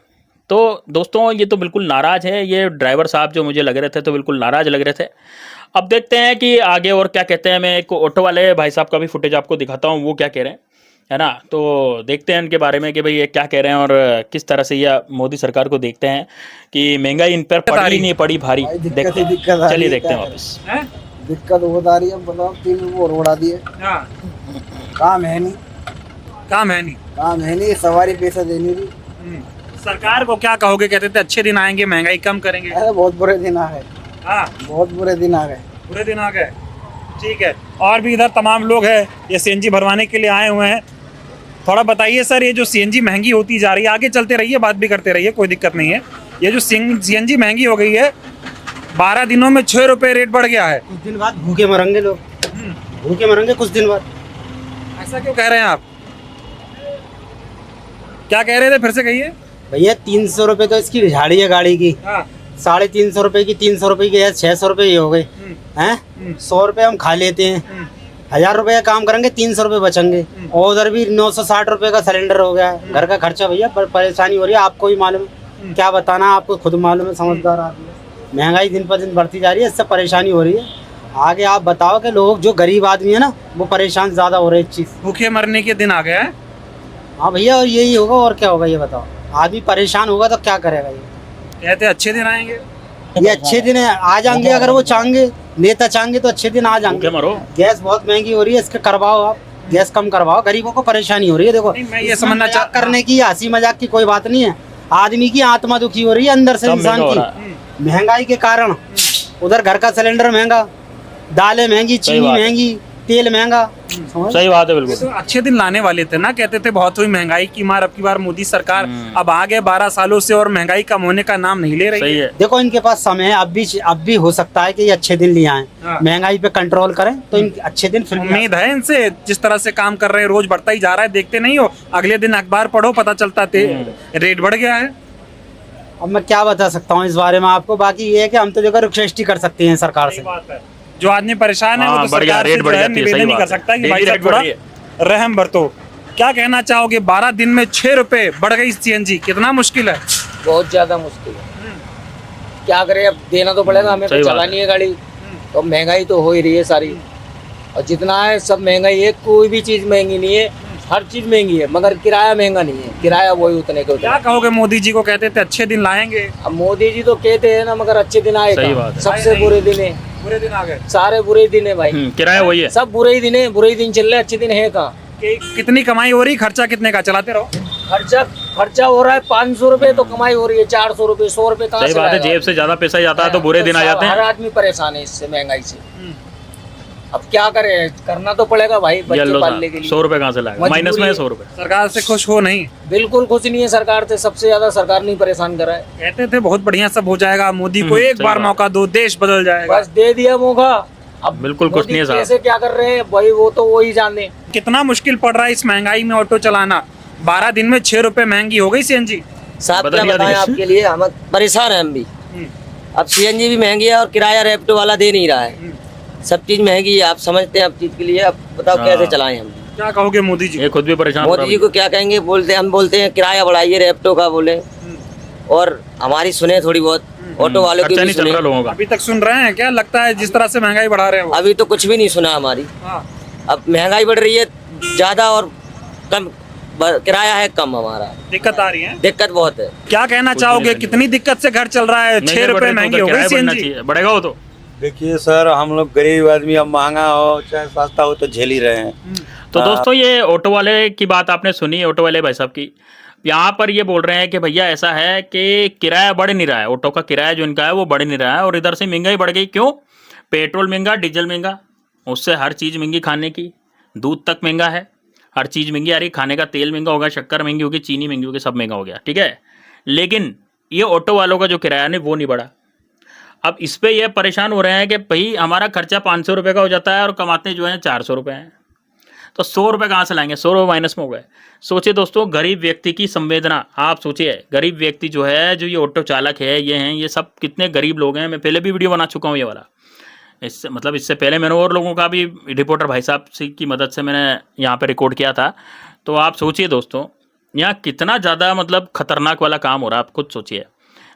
तो दोस्तों ये तो बिल्कुल नाराज़ है, ये ड्राइवर साहब जो मुझे लग रहे थे तो बिल्कुल नाराज़ लग रहे थे। अब देखते हैं कि आगे और क्या कहते हैं। मैं एक ऑटो वाले भाई साहब का भी फुटेज आपको दिखाता हूँ, वो क्या कह रहे हैं, है ना। तो देखते हैं इनके बारे में कि भाई ये क्या कह रहे हैं और किस तरह से ये मोदी सरकार को देखते हैं कि महंगाई इन पर पड़ी नहीं पड़ी भारी। चलिए देखते हैं वापस। दिक्कत बहुत आ रही है, बताओ 3 वो उड़ा दिए, काम है नहीं, सवारी पैसा देनी थी। सरकार को क्या कहोगे? कहते थे अच्छे दिन आएंगे, महंगाई कम करेंगे। अरे बहुत बुरे दिन आ गए, बहुत बुरे दिन आ गए। ठीक है, और भी इधर तमाम लोग हैं, ये सीएनजी भरवाने के लिए आए हुए हैं। थोड़ा बताइए सर, ये जो सीएनजी महंगी होती जा रही है, आगे चलते रहिए, बात भी करते रहिए, कोई दिक्कत नहीं है। ये जो सीएनजी महंगी हो गई है, 12 दिनों में 6 रुपए रेट बढ़ गया है। कुछ दिन बाद भूखे मरेंगे लोग, भूखे मरेंगे कुछ दिन बाद। ऐसा क्यों कह रहे हैं आप? क्या कह रहे थे, फिर से कहिए। भैया 300 रुपए तो इसकी झाड़ी है गाड़ी की, हाँ 350 रुपए की, 300 रुपए की है, 600 रुपए ही हो गए हैं। 100 रुपए हम खा लेते हैं, 1000 रुपए का काम करेंगे, 300 रुपए बचेंगे। और उधर भी 960 रुपए का सिलेंडर हो गया है। घर का खर्चा भैया परेशानी हो रही है, आपको भी मालूम है, क्या बताना, आपको खुद मालूम है, समझदार आदमी है। महंगाई दिन पर दिन बढ़ती जा रही है, इससे परेशानी हो रही है। आगे आप बताओ कि लोग जो गरीब आदमी है ना, वो परेशान ज्यादा हो रहे हैं इस चीज। भूखे मरने के दिन आ गया है। हाँ भैया, और यही होगा और क्या होगा, ये बताओ। आदमी परेशान होगा तो क्या करेगा ये। कहते अच्छे दिन आएंगे। ये अच्छे दिन आ जाएंगे, अगर वो चाहेंगे, नेता चाहेंगे तो अच्छे दिन आ भूखे जाएंगे। मरो। गैस बहुत महंगी हो रही है, इसके करवाओ आप, गैस कम करवाओ, गरीबों को परेशानी हो रही है। देखो, नहीं, मैं ये इसमें समझना मजाक करने की, हंसी मजाक की कोई बात नहीं है। आदमी की आत्मा दुखी हो रही है अंदर से, सब इंसान महंगा हो की, रहा महंगाई के कारण। उधर घर का सिलेंडर महंगा, दालें महंगी, चीनी बात है। महंगी, तेल महंगा। समझ? सही बात है बिल्कुल। तो अच्छे दिन लाने वाले थे ना, कहते थे बहुत हुई महंगाई की मार, अब की बार मोदी सरकार अब आगे 12 सालों से और महंगाई कम होने का नाम नहीं ले रही सही है। देखो, इनके पास समय है, अब भी हो सकता है कि ये अच्छे दिन ले आए, हाँ। महंगाई पे कंट्रोल करें तो इन अच्छे दिन फिर भी आ उम्मीद है इनसे, जिस तरह से काम कर रहे हैं, रोज बढ़ता ही जा रहा है। देखते नहीं हो, अगले दिन अखबार पढ़ो, पता चलता रेट बढ़ गया है। अब मैं क्या बता सकता हूँ इस बारे में आपको। बाकी ये है कि हम तो देखो रिक्वेस्ट ही कर सकते हैं सरकार से। बात है, जो आदमी परेशान है वो हाँ, तो बढ़ गया, सरकार से रेट जो बढ़ है जाती है, निवेदन सही नहीं कर बात है। सकता कि डेली भाई साहब रेट बढ़ थोड़ा रही है। रहम बरतो। क्या कहना चाहोगे, 12 दिन में 6 रुपए बढ़ गई सीएनजी, कितना मुश्किल है? बहुत ज्यादा मुश्किल है। क्या करें, अब देना तो पड़ेगा, हमें सही तो बात चलानी है गाड़ी। तो महंगाई तो हो ही रही है सारी, और जितना है सब महंगाई है। कोई भी चीज महंगी नहीं है, हर चीज महंगी है, मगर किराया महंगा नहीं है। किराया वही उतने के क्या उतना। कहोगे, मोदी जी को कहते थे अच्छे दिन लाएंगे, अब मोदी जी तो कहते हैं ना, मगर अच्छे दिन आए सही कहाँ? बात है। सबसे बुरे दिन है, बुरे दिन आ गए। सारे बुरे दिन है भाई। किराया वही है। सब बुरे ही दिन है, बुरे ही दिन चल रहे, अच्छे दिन है कहाँ? कितनी कमाई हो रही, खर्चा कितने का, चलाते रहो। खर्चा हो रहा है 500 रुपए, तो कमाई हो रही है 400 रुपए, 100 रुपए कहाँ सही से बात है, लाएगा? जेब से ज्यादा पैसा जाता है तो बुरे दिन आ जाते हर हैं। आदमी परेशान है इससे, महंगाई से। अब क्या करें, करना तो पड़ेगा भाई, बच्चे पालने के लिए। 100 रुपए कहाँ से लाएगा, मजबूरी माइनस में है है। 100 रुपए। सरकार से खुश हो नहीं? बिल्कुल कुछ नहीं है सरकार से, सबसे ज्यादा सरकार नहीं परेशान करा है। कहते थे बहुत बढ़िया सब हो जाएगा, मोदी को एक सही बार बात। मौका दो, देश बदल जाएगा। बस दे दिया मौका। अब बिल्कुल कुछ मोदी नहीं है साहब। कैसे क्या कर रहे हैं भाई, वो तो वो ही जाने। कितना मुश्किल पड़ रहा है इस महंगाई में ऑटो चलाना। 12 दिन में 6 रुपए महंगी हो गई सीएनजी। साहब बदल क्या दिया बताएं देश। आपके लिए, हम परेशान हैं हम भी। अब सीएनजी भी महंगी है और किराया रैपिडो वाला दे नहीं रहा है। सब चीज महंगी है, आप समझते हैं अब चीज के लिए। अब बताओ हाँ। कैसे चलाएं हम। क्या कहोगे मोदी जी? ये खुद भी परेशान हो मोदी रहा जी को क्या कहेंगे, हम बोलते हैं किराया बढ़ाइए रैपिडो का बोले, और हमारी सुने थोड़ी बहुत, ऑटो वालों की खर्चा भी नहीं चल सुने। रहा लोगों का। अभी तक सुन रहे हैं क्या? लगता है जिस तरह से महंगाई बढ़ा रहे हो। अभी तो कुछ भी नहीं सुना हमारी। हाँ। अब महंगाई बढ़ रही है ज्यादा, और कम किराया है कम, हमारा दिक्कत आ रही है। दिक्कत बहुत है। क्या कहना चाहोगे, कितनी दिक्कत से घर चल रहा है? 6 रुपए महंगी हो गई सीएनजी। बढ़ेगा वो तो। देखिए सर, हम लोग गरीब आदमी, अब महंगा हो चाहे सस्ता हो तो झेल ही रहे हैं। तो दोस्तों, ये ऑटो वाले की बात आपने सुनी, ऑटो वाले भाई साहब की। यहाँ पर ये बोल रहे हैं कि भैया ऐसा है कि किराया बढ़ नहीं रहा है, ऑटो का किराया जो इनका है वो बढ़ नहीं रहा है, और इधर से महंगाई बढ़ गई। क्यों? पेट्रोल महंगा, डीजल महंगा, उससे हर चीज़ महंगी खाने की, दूध तक महंगा है, हर चीज़ महंगी आ रही। खाने का तेल महंगा होगा, शक्कर महंगी होगी, चीनी महंगी होगी, सब महंगा हो गया, ठीक है। लेकिन ये ऑटो वालों का जो किराया नहीं वो नहीं बढ़ा। अब इस पे ये परेशान हो रहे हैं कि भाई हमारा खर्चा 500 रुपये का हो जाता है और कमाते जो हैं 400 रुपये हैं, तो 100 रुपये कहाँ से लाएंगे? 100 रुपये माइनस में हो गए। सोचिए दोस्तों, गरीब व्यक्ति की संवेदना आप सोचिए। गरीब व्यक्ति जो है, जो ये ऑटो चालक है, ये हैं, ये सब कितने गरीब लोग हैं। मैं पहले भी वीडियो बना चुका हूँ ये वाला। इससे पहले मैंने और लोगों का भी, रिपोर्टर भाई साहब की मदद से मैंने यहाँ पे रिकॉर्ड किया था। तो आप सोचिए दोस्तों, यहाँ कितना ज़्यादा खतरनाक वाला काम हो रहा है, आप खुद सोचिए।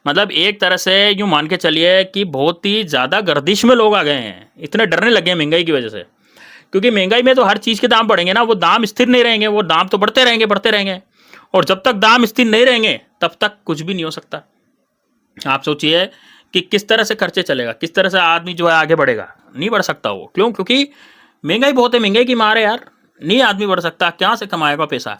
एक तरह से यूँ मान के चलिए कि बहुत ही ज़्यादा गर्दिश में लोग आ गए हैं, इतने डरने लगे हैं महंगाई की वजह से। क्योंकि महंगाई में तो हर चीज़ के दाम बढ़ेंगे ना, वो दाम स्थिर नहीं रहेंगे, वो दाम तो बढ़ते रहेंगे। और जब तक दाम स्थिर नहीं रहेंगे तब तक कुछ भी नहीं हो सकता। आप सोचिए कि किस तरह से खर्चे चलेगा, किस तरह से आदमी जो है आगे बढ़ेगा। नहीं बढ़ सकता वो। क्यों? क्योंकि महंगाई बहुत है, महंगाई की मार है यार, नहीं आदमी बढ़ सकता। क्या से कमाएगा पैसा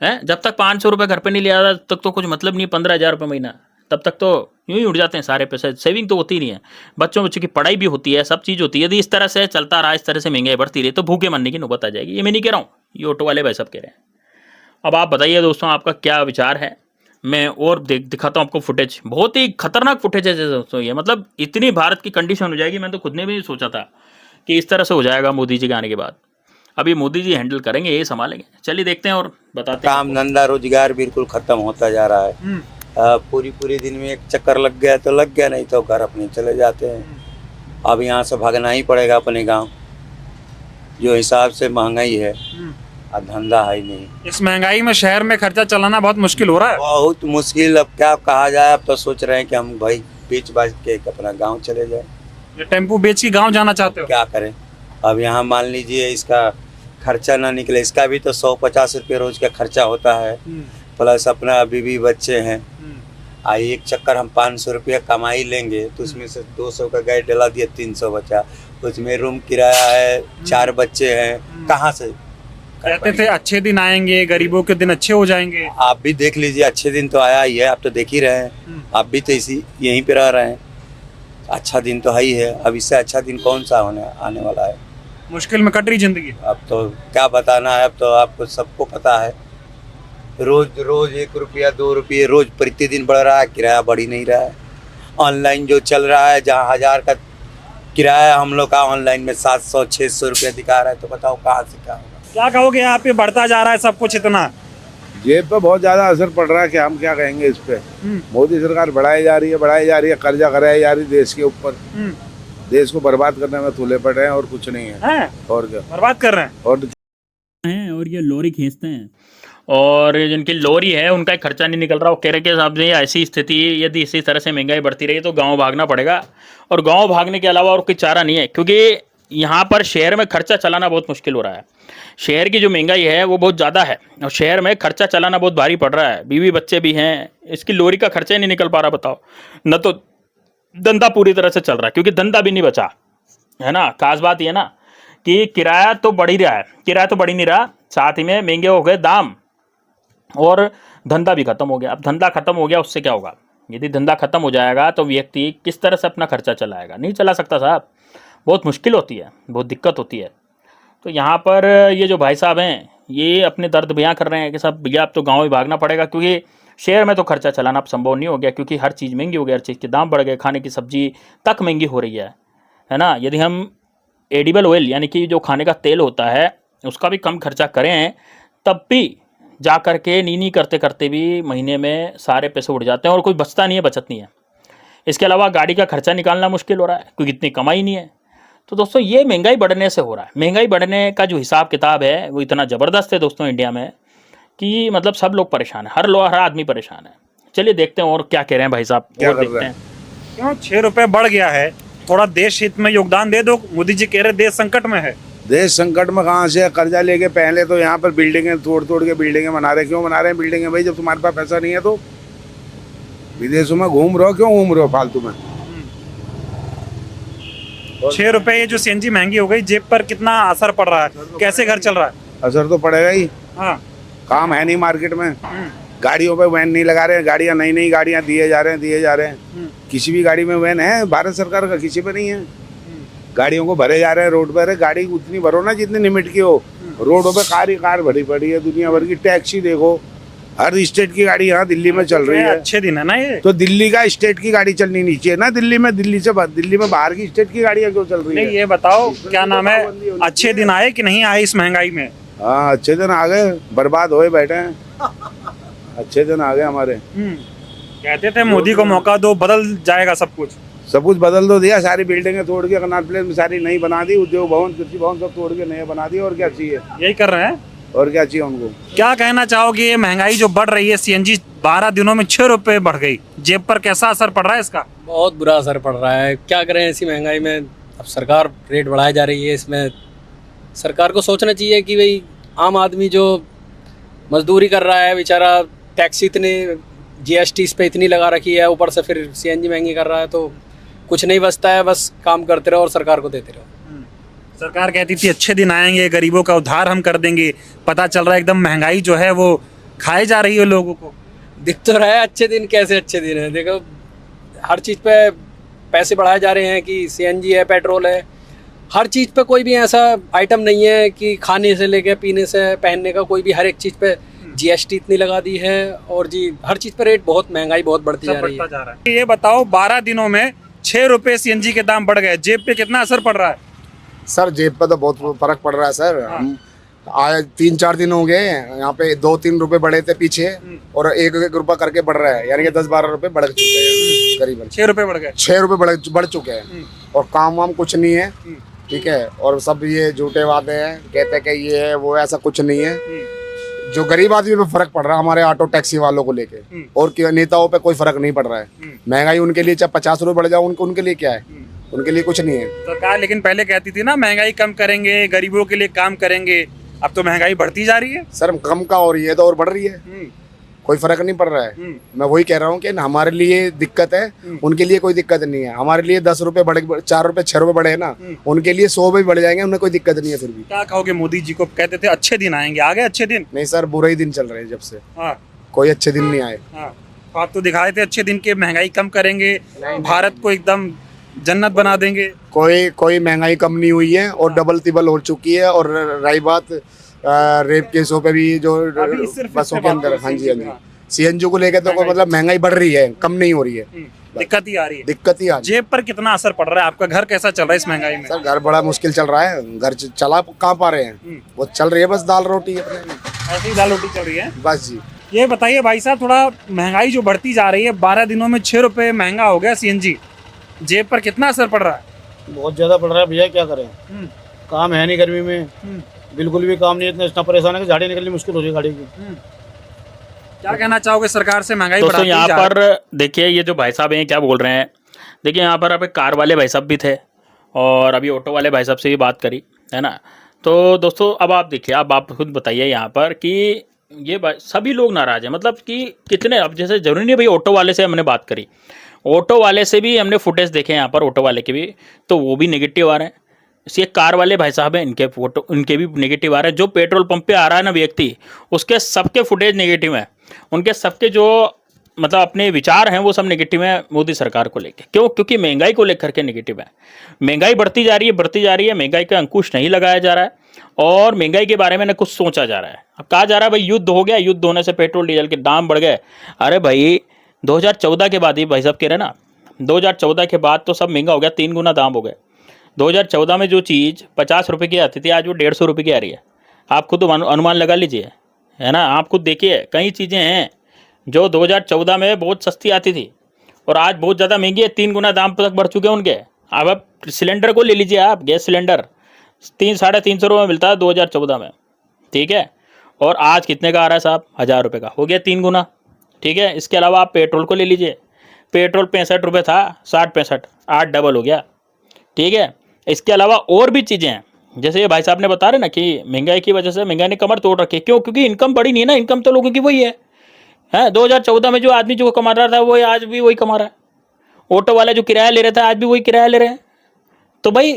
है? जब तक 500 रुपये घर पे नहीं लिया तब तक तो कुछ मतलब नहीं। 15,000 रुपये महीना, तब तक तो यूं ही उड़ जाते हैं सारे पैसे। सेविंग तो होती नहीं है, बच्चों की पढ़ाई भी होती है, सब चीज़ होती है। यदि इस तरह से चलता रहा, इस तरह से महंगाई बढ़ती रही, तो भूखे मरने की नौबत आ जाएगी। ये मैं नहीं कह रहा हूँ, ये ऑटो वाले भाई सब कह रहे हैं। अब आप बताइए दोस्तों, आपका क्या विचार है? मैं और दिखाता हूँ आपको फुटेज, बहुत ही खतरनाक फुटेज है दोस्तों ये। इतनी भारत की कंडीशन हो जाएगी, मैं तो खुद ने भी नहीं सोचा था कि इस तरह से हो जाएगा मोदी जी के आने के बाद। अब ये मोदी जी हैंडल करेंगे, ये संभालेंगे। चलिए देखते हैं और बताते हैं। काम धंधा रोजगार बिल्कुल खत्म होता जा रहा है। पूरी दिन में एक चक्कर लग गया तो लग गया, नहीं तो घर अपने चले जाते हैं। अब यहाँ से भागना ही पड़ेगा अपने गांव, जो हिसाब से महंगाई है, अब धंधा है ही नहीं। इस महंगाई में शहर में खर्चा चलाना बहुत मुश्किल हो रहा है। बहुत मुश्किल। अब क्या कहा जाए, अब तो सोच रहे हैं कि हम भाई बेच बाच के अपना गांव चले जाए। ये टेम्पो बेच के गांव जाना चाहते हो? क्या करें, अब यहाँ मान लीजिए इसका खर्चा ना निकले, इसका भी तो 150 रुपये रोज का खर्चा होता है, प्लस अपना बीवी बच्चे हैं। एक चक्कर हम 500 रुपया कमाई लेंगे तो उसमें से 200 का गैस डला दिया, 300 बचा, उसमें रूम किराया है, 4 बच्चे हैं, कहाँ से? कहते थे अच्छे दिन आएंगे, गरीबों के दिन अच्छे हो जाएंगे। आप भी देख लीजिए, अच्छे दिन तो आया ही है, आप तो देख ही रहे हैं, आप भी तो इसी यहीं पे रह रहे हैं। अच्छा दिन तो है ही है, अब इससे अच्छा दिन कौन सा आने वाला है? मुश्किल में कट रही जिंदगी। अब तो क्या बताना है, अब तो आपको सबको पता है, रोज 1 रुपया 2 रुपये रोज प्रतिदिन बढ़ रहा है, किराया बढ़ ही नहीं रहा है। ऑनलाइन जो चल रहा है, जहाँ 1000 का किराया हम लोग का ऑनलाइन में 700-600 रुपया दिखा रहा है, तो बताओ कहाँ से क्या होगा? क्या कहोगे, यहाँ पे बढ़ता जा रहा है सब कुछ इतना? जेब पे बहुत ज्यादा असर पड़ रहा है कि हम क्या कहेंगे इस पे। मोदी सरकार बढ़ाई जा रही है, कर्जा कराई जा रही है देश के ऊपर। देश को बर्बाद करने में तुले पड़ रहे हैं और कुछ नहीं है। और क्या बर्बाद कर रहे हैं? और ये लोरी खींचते हैं, और जिनकी लोरी है उनका खर्चा नहीं निकल रहा। वो कह रहे के हिसाब से ऐसी स्थिति, यदि इसी तरह से महंगाई बढ़ती रही तो गांव भागना पड़ेगा, और गांव भागने के अलावा और कोई चारा नहीं है, क्योंकि यहाँ पर शहर में खर्चा चलाना बहुत मुश्किल हो रहा है। शहर की जो महंगाई है वो बहुत ज़्यादा है, और शहर में खर्चा चलाना बहुत भारी पड़ रहा है। बीवी बच्चे भी हैं, इसकी लोरी का खर्चा ही नहीं निकल पा रहा। बताओ, न तो धंधा पूरी तरह से चल रहा है, क्योंकि धंधा भी नहीं बचा है ना। खास बात यह ना कि किराया तो बढ़ ही रहा है, किराया तो बढ़ ही नहीं रहा, साथ ही में महंगे हो गए दाम, और धंधा भी खत्म हो गया। अब धंधा खत्म हो गया, उससे क्या होगा? यदि धंधा खत्म हो जाएगा तो व्यक्ति किस तरह से अपना खर्चा चलाएगा? नहीं चला सकता साहब, बहुत मुश्किल होती है, बहुत दिक्कत होती है। तो यहाँ पर ये जो भाई साहब हैं, ये अपने दर्द बयां कर रहे हैं कि साहब भैया अब तो गाँव ही भागना पड़ेगा, क्योंकि शहर में तो खर्चा चलाना अब संभव नहीं हो गया, क्योंकि हर चीज़ महंगी हो गई, हर चीज़ के दाम बढ़ गए, खाने की सब्जी तक महंगी हो रही है ना। यदि हम एडिबल ऑयल यानी कि जो खाने का तेल होता है उसका भी कम खर्चा करें, तब भी जा कर के नी करते करते भी महीने में सारे पैसे उड़ जाते हैं, और कोई बचता नहीं है, बचत नहीं है। इसके अलावा गाड़ी का खर्चा निकालना मुश्किल हो रहा है, क्योंकि इतनी कमाई नहीं है। तो दोस्तों, ये महंगाई बढ़ने से हो रहा है। महंगाई बढ़ने का जो हिसाब किताब है वो इतना ज़बरदस्त है दोस्तों इंडिया में, कि मतलब सब लोग परेशान है, हर आदमी परेशान है। चलिए देखते हैं और क्या कह रहे हैं भाई साहब, और देखते हैं। क्यों 6 रुपए बढ़ गया है? थोड़ा देश हित में योगदान दे दो। मोदी जी कह रहे देश संकट में है। देश संकट में कहाँ से? कर्जा लेके पहले तो यहाँ पर बिल्डिंगें तोड़ के बिल्डिंगें बना रहे। क्यों बना रहे हैं बिल्डिंगें भाई? जब तुम्हारे पास पैसा नहीं है तो विदेशों में घूम रहे हो, क्यों घूम रहे हो फालतू में? 6 रुपए ये जो सीएनजी महंगी हो गई, जेब पर कितना असर पड़ रहा है? कैसे घर चल रहा है? असर तो पड़ेगा ही। हाँ, काम है नहीं मार्केट में, गाड़ियों पे वैन नहीं लगा रहे हैं, गाड़ियां नई गाड़ियां दिए जा रहे हैं। किसी भी गाड़ी में वैन है भारत सरकार का? किसी पे नहीं है। गाड़ियों को भरे जा रहे हैं रोड पर। गाड़ी उतनी भरो ना जितनी लिमिट की हो। रोडों पे कार ही कार भरी पड़ी है, दुनिया भर की। टैक्सी देखो, हर स्टेट की गाड़ी यहाँ दिल्ली में चल रही है। अच्छे दिन है ना ये? तो दिल्ली का स्टेट की गाड़ी चलनी नहीं चाहिए ना दिल्ली में? दिल्ली में बाहर की स्टेट की गाड़ियाँ क्यों चल रही है? नहीं, ये बताओ क्या नाम है, अच्छे दिन आए कि नहीं आए इस महंगाई में? हाँ, अच्छे दिन आ गए, बर्बाद होए बैठे हैं। अच्छे दिन आ गए हमारे। कहते थे मोदी को मौका दो, बदल जाएगा सब कुछ। सब कुछ बदल तो दिया, सारी बिल्डिंगें तोड़ के कनाट प्लेस में सारी नई बना दी, उद्योग भवन कृषि भवन सब तोड़ के नए बना दिए। और क्या चाहिए? यही कर रहे हैं, और क्या चाहिए उनको? क्या कहना चाहोगे, ये महंगाई जो बढ़ रही है, सीएनजी 12 दिनों में 6 रुपए बढ़ गई, जेब पर कैसा असर पड़ रहा है इसका? बहुत बुरा असर पड़ रहा है। क्या करें ऐसी महंगाई में? अब सरकार रेट बढ़ाई जा रही है, इसमें सरकार को सोचना चाहिए कि भाई आम आदमी जो मजदूरी कर रहा है बेचारा, टैक्स इतने जीएसटी इस पे इतनी लगा रखी है, ऊपर से फिर सीएनजी महंगी कर रहा है, तो कुछ नहीं बचता है, बस काम करते रहो और सरकार को देते रहो। सरकार कहती थी अच्छे दिन आएंगे, गरीबों का उद्धार हम कर देंगे। पता चल रहा है एकदम महंगाई जो है वो खाए जा रही है लोगों को। दिख तो रहा है अच्छे दिन, कैसे अच्छे दिन है? देखो, हर चीज़ पे पैसे बढ़ाए जा रहे हैं, कि सीएनजी है, पेट्रोल है, हर चीज़ पे कोई भी ऐसा आइटम नहीं है कि खाने से लेके पीने से पहनने का, कोई भी हर एक चीज़ पे जीएसटी इतनी लगा दी है, और जी हर चीज़ पे रेट बहुत महंगाई बहुत बढ़ती जा रही है। ये बताओ, 12 दिनों में 6 रुपए सीएनजी के दाम बढ़ गए, जेब पे कितना असर पड़ रहा है? सर जेब पे तो बहुत फर्क पड़ रहा है सर। हम आज 3-4 दिन हो गए यहाँ पे 2-3 रुपए बढ़े थे पीछे और 1-1 रुपया करके बढ़ रहा है, यानी कि 10-12 रुपए बढ़ चुके हैं करीबन। 6 रुपए बढ़ गए। 6 रुपए बढ़ चुके हैं और काम वाम कुछ नहीं है, ठीक है। और सब ये झूठे वादे हैं, कहते हैं कि ये है वो है, ऐसा कुछ नहीं है। जो गरीब आदमी पे फर्क पड़ रहा है हमारे ऑटो टैक्सी वालों को लेके, और नेताओं पे कोई फर्क नहीं पड़ रहा है। महंगाई उनके लिए चाहे 50 रुपए बढ़ जाए, उनके लिए क्या है, उनके लिए कुछ नहीं है। सरकार लेकिन पहले कहती थी ना महंगाई कम करेंगे, गरीबों के लिए काम करेंगे, अब तो महंगाई बढ़ती जा रही है। सर कम का हो रही है तो और बढ़ रही है, कोई फर्क नहीं पड़ रहा है। मैं वही कह रहा हूँ कि हमारे लिए दिक्कत है, उनके लिए कोई दिक्कत नहीं है। हमारे लिए 10 रुपए बढ़े, 4 रुपए 6 रुपए बढ़े है ना, उनके लिए 100 भी बढ़ जाएंगे, उन्हें कोई दिक्कत नहीं है। फिर भी क्या कहोगे, मोदी जी को कहते थे अच्छे दिन आएंगे, आ गए अच्छे दिन? नहीं सर, बुरे ही दिन चल रहे हैं जब से। हाँ, कोई अच्छे दिन नहीं आए। हाँ, आप तो दिखाए थे अच्छे दिन के, महंगाई कम करेंगे, भारत को एकदम जन्नत बना देंगे। कोई महंगाई कम नहीं हुई है और डबल तिबल हो चुकी है। और रही बात रेप केसों पे भी जो बसों के अंदर, हाँ जी सीएनजी को लेकर तो मतलब महंगाई बढ़ रही है, कम नहीं हो रही है, दिक्कत ही आ रही है। दिक्कत ही आ रही है। जेब पर कितना असर पड़ रहा है? आपका घर कैसा चल रहा है इस महंगाई में? सर घर बड़ा मुश्किल चल रहा है, घर चला कहाँ पा रहे हैं, वो चल रही है बस दाल रोटी अपने, ऐसी ही दाल रोटी चल रही है बस जी। ये बताइए भाई साहब, थोड़ा महंगाई जो बढ़ती जा रही है, 12 दिनों में 6 रुपए महंगा हो गया सीएनजी, जेब पर कितना असर पड़ रहा है? बहुत ज्यादा पड़ रहा है भैया, क्या करें। काम है नहीं गर्मी में, बिल्कुल भी काम नहीं, इतना परेशान है कि झाड़ी निकलनी मुश्किल हो रही है गाड़ी की। क्या कहना चाहोगे सरकार से महंगाई दोस्तों? बढ़ाती यहाँ जा पर देखिए ये जो भाई साहब हैं क्या बोल रहे हैं। देखिए यहाँ पर अब एक कार वाले भाई साहब भी थे और अभी ऑटो वाले भाई साहब से भी बात करी है ना। तो दोस्तों अब आप देखिए, अब आप खुद बताइए यहाँ पर कि ये सभी लोग नाराज़ हैं, मतलब कि कितने, अब जैसे जरूरी नहीं भाई ऑटो वाले से हमने बात करी, ऑटो वाले से भी हमने फुटेज देखे यहाँ पर, ऑटो वाले के भी, तो वो भी नेगेटिव आ रहे हैं। ये कार वाले भाई साहब हैं, इनके फोटो उनके भी नेगेटिव आ रहे हैं। जो पेट्रोल पंप पे आ रहा है ना व्यक्ति, उसके सबके फुटेज नेगेटिव हैं, उनके सबके जो मतलब अपने विचार हैं वो सब नेगेटिव हैं मोदी सरकार को लेकर। क्यों? क्योंकि महंगाई को लेकर के नेगेटिव है। महंगाई बढ़ती जा रही है, महंगाई का अंकुश नहीं लगाया जा रहा है और महंगाई के बारे में ना कुछ सोचा जा रहा है। अब कहा जा रहा है भाई युद्ध हो गया, युद्ध होने से पेट्रोल डीजल के दाम बढ़ गए। अरे भाई 2014 के बाद ही भाई साहब कह रहे ना, 2014 के बाद तो सब महंगा हो गया, 3 गुना दाम हो गए। 2014 में जो चीज़ 50 रुपये की आती थी, आज वो 150 रुपये की आ रही है। आप खुद अनुमान लगा लीजिए, है ना। आप खुद देखिए, कई चीज़ें हैं जो 2014 में बहुत सस्ती आती थी और आज बहुत ज़्यादा महंगी है, 3 गुना दाम तक बढ़ चुके हैं उनके। अब आप सिलेंडर को ले लीजिए, आप गैस सिलेंडर 300-350 रुपये में मिलता है 2014 में, ठीक है। और आज कितने का आ रहा है साहब? 1000 रुपये का, हो गया 3 गुना, ठीक है। इसके अलावा आप पेट्रोल को ले लीजिए, पेट्रोल 65 रुपये था, 60-65, 8 डबल हो गया, ठीक है। इसके अलावा और भी चीज़ें हैं, जैसे ये भाई साहब ने बता रहे ना कि महंगाई की वजह से महंगाई ने कमर तोड़ रखी है। क्यों? क्योंकि इनकम बढ़ी नहीं है ना, इनकम तो लोगों की वही है। 2014 में जो आदमी जो कमा रहा था वो आज भी वही कमा रहा है। ऑटो वाले जो किराया ले रहे थे आज भी वही किराया ले रहे हैं। तो भाई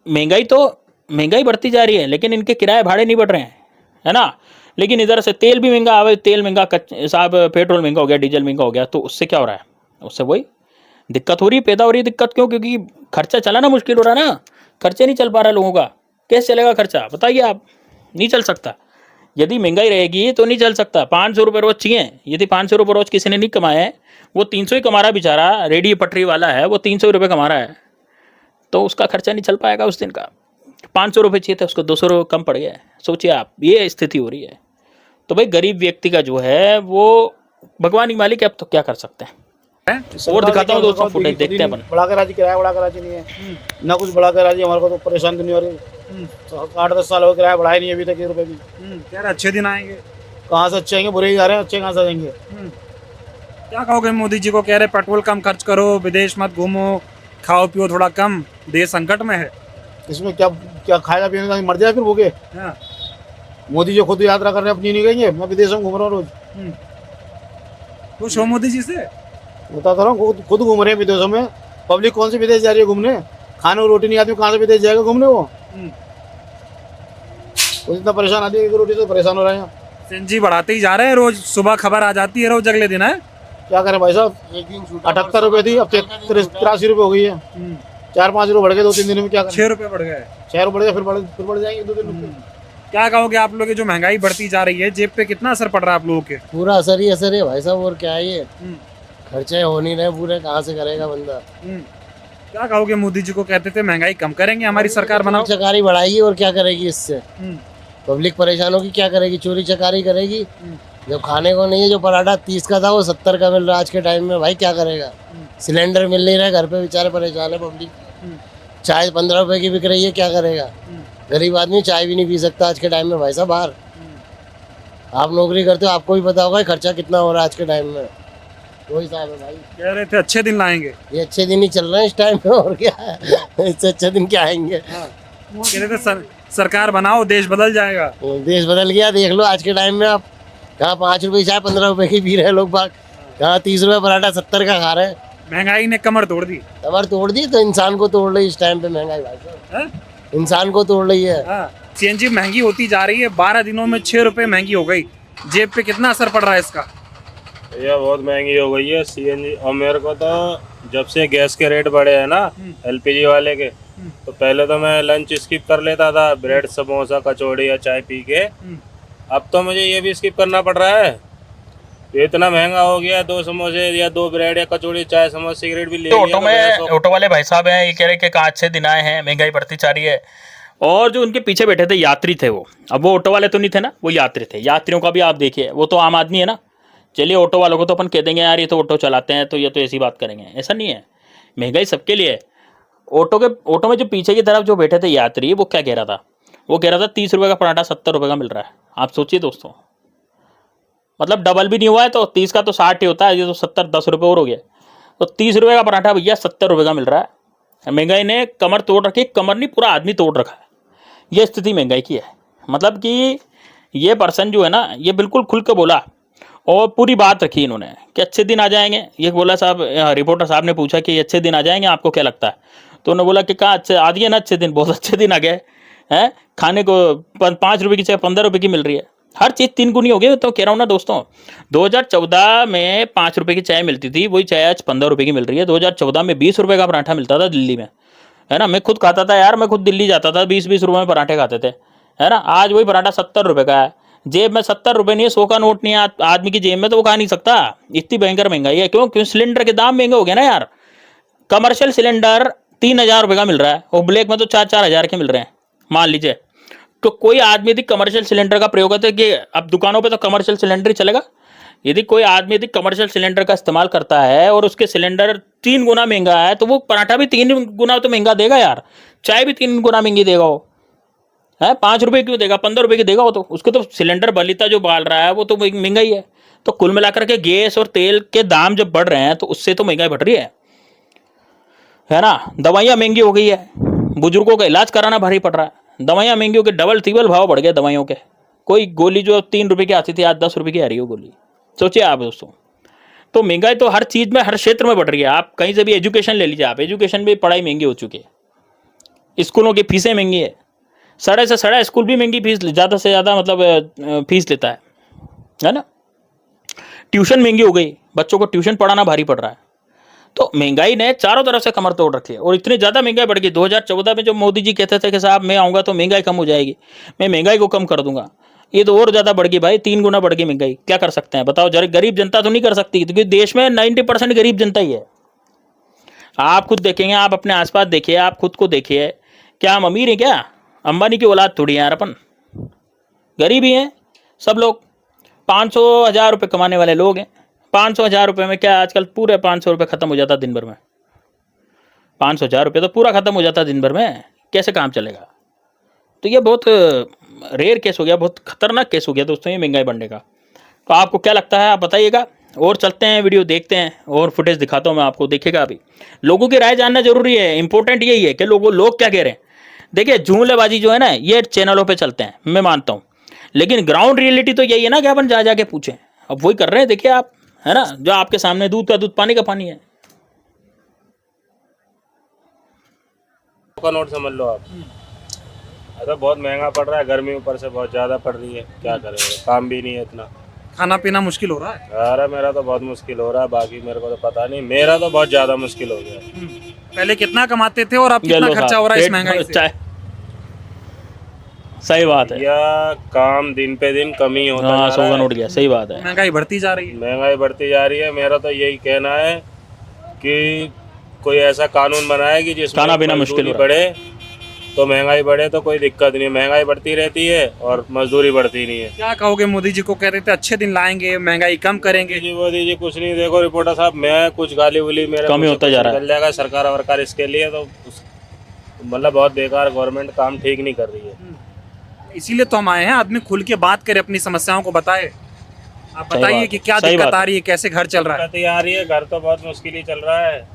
महंगाई बढ़ती जा रही है, लेकिन इनके किराए भाड़े नहीं बढ़ रहे हैं, है ना। लेकिन इधर से तेल भी महंगा, अब तेल महंगा, साहब पेट्रोल महंगा हो गया, डीजल महंगा हो गया, तो उससे क्या हो रहा है? उससे वही दिक्कत हो रही है, पैदा हो रही है दिक्कत। क्यों? क्योंकि खर्चा चलाना मुश्किल हो रहा है ना, खर्चे नहीं चल पा रहा लोगों का। कैसे चलेगा खर्चा? बताइए आप, नहीं चल सकता। यदि महंगाई रहेगी तो नहीं चल सकता। 500 रुपये रोज चाहिए, यदि 500 रुपये रोज किसी ने नहीं कमाए हैं, वो 300 ही कमा रहा है बेचारा, रेडी पटरी वाला है, वो 300 रुपये कमा रहा है, तो उसका खर्चा नहीं चल पाएगा उस दिन का। 500 रुपये चाहिए था, उसको 200 रुपये कम पड़ गया। सोचिए आप, ये स्थिति हो रही है। तो भाई गरीब व्यक्ति का जो है वो भगवान ही मालिक है, अब तो क्या कर सकते हैं। और दिखाता हूँ दोस्तों फुटेज, देखते हैं अपन। बढ़ा के राजी, किराया बढ़ा के राजी नहीं है ना, कुछ बढ़ा के राजी। हमारे को तो परेशान नहीं हो रही, 8-10 साल हो किराया बढ़ाया नहीं अभी तक 1 रुपये भी। यार अच्छे दिन आएंगे, कहाँ से अच्छे आएंगे, बुरे ही जा रहे हैं, अच्छे कहाँ से आएंगे। क्या कहोगे मोदी जी को? कह रहे पेट्रोल कम खर्च करो, विदेश मत घूमो, खाओ पियो थोड़ा कम, देश संकट में है। इसमें क्या खाएगा पीने मर जाए फिर भूखे। मोदी जी खुद यात्रा कर रहे हैं, अपनी नहीं गएंगे। मैं विदेश में घूम रहा हूँ रोज। खुश हो मोदी जी से? बताता रहा हूँ, खुद घूम रहे हैं विदेशों में। पब्लिक कौन से विदेश जा रही है घूमने? खाने को रोटी नहीं आती, कहाँ से विदेश जाएगा घूमने वो? इतना परेशान आदमी है, रोटी से परेशान हो रहे हैं। सीएनजी बढ़ाते ही जा रहे हैं, रोज सुबह खबर आ जाती है, रोज अगले दिन है। क्या करें भाई साहब, 78 रुपये थी, अब 83 रुपये हो गई है। 4-5 रुपये बढ़ गए 2-3 दिन में। क्या करें? 6 रुपये बढ़ गए, 6 रुपये बढ़ गए, फिर बढ़ जाएंगे 2 दिन। क्या कहोगे आप लोग, जो महंगाई बढ़ती जा रही है, जेब पे कितना असर पड़ रहा है आप लोगों के? पूरा असर ही असर है भाई साहब, और क्या है ये, खर्चे हो नहीं रहे पूरे, कहाँ से करेगा बंदा। क्या कहोगे मोदी जी को, कहते थे महंगाई कम करेंगे हमारी सरकार बनाओ। चकारी बढ़ाएगी और क्या करेगी इससे? पब्लिक परेशान होगी, क्या करेगी? चोरी चकारी करेगी। जब खाने को नहीं है, जो पराठा 30 का था वो 70 का मिल रहा है आज के टाइम में, भाई क्या करेगा? सिलेंडर मिल नहीं रहा, घर पे बेचारे परेशान है पब्लिक। चाय 15 रुपए की बिक रही है, क्या करेगा? गरीब आदमी चाय भी नहीं पी सकता आज के टाइम में भाई साहब बाहर। आप नौकरी करते हो, आपको भी पता होगा खर्चा कितना हो रहा है आज के टाइम में। वही साहब है भाई। कह रहे थे अच्छे दिन लाएंगे। ये अच्छे दिन ही चल रहे हैं इस टाइम में, और क्या है? इससे अच्छे दिन क्या आएंगे? कह रहे थे सरकार बनाओ, देश बदल जाएगा। देश बदल गया, देख लो आज के टाइम में। आप कहाँ 5 रुपए चाय 15 रुपए की पी रहे हैं लोग बाग, कहाँ 30 रुपए पराठा 70 का खा रहे हैं। महंगाई ने कमर तोड़ दी। कमर तोड़ दी तो इंसान को तोड़ रही इस टाइम पे महंगाई भाई साहब, इंसान को तोड़ रही है। सीएनजी महंगी होती जा रही है, 12 दिनों में 6 रुपए महंगी हो गई। जेब पे कितना असर पड़ रहा है इसका? भैया बहुत महंगी हो गई है सीएनजी। और मेरे को तो जब से गैस के रेट बढ़े हैं ना एलपीजी वाले के, तो पहले तो मैं लंच स्किप कर लेता था, ब्रेड समोसा कचौड़ी या चाय पी के। अब तो मुझे ये भी स्किप करना पड़ रहा है। ये इतना महंगा हो गया, 2 समोसे या 2 ब्रेड या कचौड़ी चाय समोसा सिगरेट भी ले तो ऑटो वाले भाई साहब हैं, ये कह रहे कि कहाँ अच्छे दिन आए हैं, महंगाई बढ़ती जा रही है। और जो उनके पीछे बैठे थे यात्री थे वो, अब वो ऑटो वाले तो नहीं थे ना, वो यात्री थे। यात्रियों का भी आप देखिए, वो तो आम आदमी है ना। चलिए ऑटो वालों को तो अपन कह देंगे यार ये तो ऑटो चलाते हैं तो ये तो ऐसी बात करेंगे, ऐसा नहीं है। महंगाई सबके लिए है। ऑटो में जो पीछे की तरफ जो बैठे थे यात्री, वो क्या कह रहा था? वो कह रहा था 30 रुपये का पराठा 70 रुपये का मिल रहा है। आप सोचिए दोस्तों, मतलब डबल भी नहीं हुआ है, तो 30 का तो 60 ही होता है, ये तो 70 10 रुपये और हो गया। तो 30 रुपये का पराठा भैया 70 रुपये का मिल रहा है। महंगाई ने कमर तोड़ रखी, कमर नहीं पूरा आदमी तोड़ रखा है। ये स्थिति महंगाई की है। मतलब कि ये पर्सन जो है ना, ये बिल्कुल खुल के बोला और पूरी बात रखी इन्होंने कि अच्छे दिन आ जाएंगे। ये बोला साहब, रिपोर्टर साहब ने पूछा कि अच्छे दिन आ जाएंगे, आपको क्या लगता है? तो उन्होंने बोला कि कहाँ अच्छे आ दिए ना, अच्छे दिन, बहुत अच्छे दिन आ गए हैं। खाने को 5 रुपये की चाय 15 रुपये की मिल रही है। हर चीज़ 3 गुनी हो गई। तो कह रहा हूँ ना दोस्तों, 2014 में 5 रुपये की चाय मिलती थी, वही चाय आज 15 रुपये की मिल रही है। 2014 में 20 रुपये का पराठा मिलता था दिल्ली में, है ना। मैं खुद खाता था यार, मैं खुद दिल्ली जाता था, 20-20 रुपये में पराठे खाते थे, है ना। आज वही पराठा 70 रुपये का है। जेब में 70 रुपये नहीं है, 100 का नोट नहीं है आदमी की जेब में, तो वो खा नहीं सकता। इतनी भयंकर महंगाई है। क्यों? सिलेंडर के दाम महंगे हो गए ना यार। कमर्शियल सिलेंडर 3000 रुपये का मिल रहा है और ब्लैक में तो 4-4 हज़ार के मिल रहे हैं, मान लीजिए। तो कोई आदमी यदि कमर्शियल सिलेंडर का प्रयोग करता है कि अब दुकानों पे तो कमर्शियल सिलेंडर ही चलेगा। यदि कोई आदमी यदि कमर्शियल सिलेंडर का इस्तेमाल करता है और उसके सिलेंडर 3 गुना महंगा है, तो वो पराठा भी 3 गुना तो महंगा देगा यार, चाय भी 3 गुना महंगी देगा वो, है। 5 रुपये क्यों देगा, 15 रुपये की देगा वो। तो उसको तो सिलेंडर बलिता जो बाल रहा है वो तो महंगा ही है। तो कुल मिलाकर के गैस और तेल के दाम जब बढ़ रहे हैं तो उससे तो महंगाई बढ़ रही है ना। दवाइयाँ महंगी हो गई है, बुजुर्गों का इलाज कराना भारी पड़ रहा है। दवाइयाँ महंगी हो गई, डबल ट्रिपल भाव बढ़ गए दवाइयों के। कोई गोली जो 3 रुपये की आती थी आज 10 रुपये की आ रही हो गोली। सोचिए आप दोस्तों। तो महंगाई तो हर चीज़ में, हर क्षेत्र में बढ़ रही है। आप कहीं से भी एजुकेशन ले लीजिए, आप एजुकेशन में पढ़ाई महंगी हो चुकी है। स्कूलों की फीसें महंगी है, सड़े से सड़ा स्कूल भी महंगी फीस, ज़्यादा से ज़्यादा मतलब फीस लेता है ना। ट्यूशन महंगी हो गई, बच्चों को ट्यूशन पढ़ाना भारी पड़ रहा है। तो महंगाई ने चारों तरफ से कमर तोड़ रखी है और इतनी ज़्यादा महंगाई बढ़ गई। 2014 में जो मोदी जी कहते थे कि साहब मैं आऊँगा तो महंगाई कम हो जाएगी, मैं महंगाई को कम कर दूंगा, ये तो और ज़्यादा बढ़ गई भाई, 3 गुना बढ़ गई महंगाई। क्या कर सकते हैं बताओ? जरा गरीब जनता तो नहीं कर सकती, क्योंकि देश में 90% गरीब जनता ही है। आप खुद देखेंगे, आप अपने आसपास देखिए, आप खुद को देखिए, क्या हम अमीर हैं क्या? अंबानी की औलाद थोड़ी है यार, अपन गरीब ही हैं सब लोग। 500-1000 रुपये कमाने वाले लोग हैं। 500-1000 रुपये में क्या आजकल पूरे 500 रुपये खत्म हो जाता दिन भर में। 500-1000 रुपये तो पूरा खत्म हो जाता दिन भर में, कैसे काम चलेगा? तो ये बहुत रेयर केस हो गया, बहुत खतरनाक केस हो गया दोस्तों ये महंगाई बढ़ने का। तो आपको क्या लगता है आप बताइएगा। और चलते हैं, वीडियो देखते हैं और फुटेज दिखाता हूँ मैं आपको, देखिएगा। अभी लोगों की राय जानना जरूरी है। इंपॉर्टेंट यही है कि लोग क्या कह रहे हैं। देखिए जुमलेबाजी जो है ना, ये चैनलों पे चलते हैं, मैं मानता हूँ, लेकिन ग्राउंड रियलिटी तो यही है ना कि अपन जा के पूछें। अब वही कर रहे हैं, देखिए आप, है ना। जो आपके सामने दूध का दूध पानी का पानी है। का नोट समझ लो आप। अरे बहुत महंगा पड़ रहा है, गर्मी ऊपर से बहुत ज़्यादा पड़ रही है, क्या करेंगे, काम भी नहीं है इतना। खाना पीना मुश्किल हो रहा है। अरे मेरा तो बहुत मुश्किल हो रहा है, बाकी मेरे को तो पता नहीं, मेरा तो बहुत ज़्यादा मुश्किल हो गया। पहले कितना कमाते थे और अब कितना खर्चा हो रहा है इस महंगाई से? सही बात है, या काम दिन पे दिन कम ही होता हाँ, 100 का नोट गया। सही बात है, महंगाई बढ़ती जा रही है। महंगाई बढ़ती जा रही है। मेरा तो यही कहना है कि कोई ऐसा कानून बनाए कि जिसमें खाना पीना मुश्किल मजदूरी हो रहा बढ़े तो महंगाई बढ़े तो कोई दिक्कत नहीं है। महंगाई बढ़ती रहती है और मजदूरी बढ़ती नहीं है। क्या कहोगे? मोदी जी को कह रहे थे अच्छे दिन लाएंगे, महंगाई कम करेंगे। जी मोदी जी कुछ नहीं, देखो रिपोर्टर साहब, मैं कुछ गाली उली मेरे कम ही होता जा रहा है। चल जाएगा सरकार वरकार इसके लिए, तो मतलब बहुत बेकार गवर्नमेंट काम ठीक नहीं कर रही है। इसीलिए तो हम आए हैं, आदमी खुल के बात करे, अपनी समस्याओं को बताए। आप सही बताइए बात कि है, क्या सही दिक्कत बात आ रही है, कैसे घर चल रहा है? दिक्कत आ रही है, घर तो बहुत मुश्किल ही चल रहा है।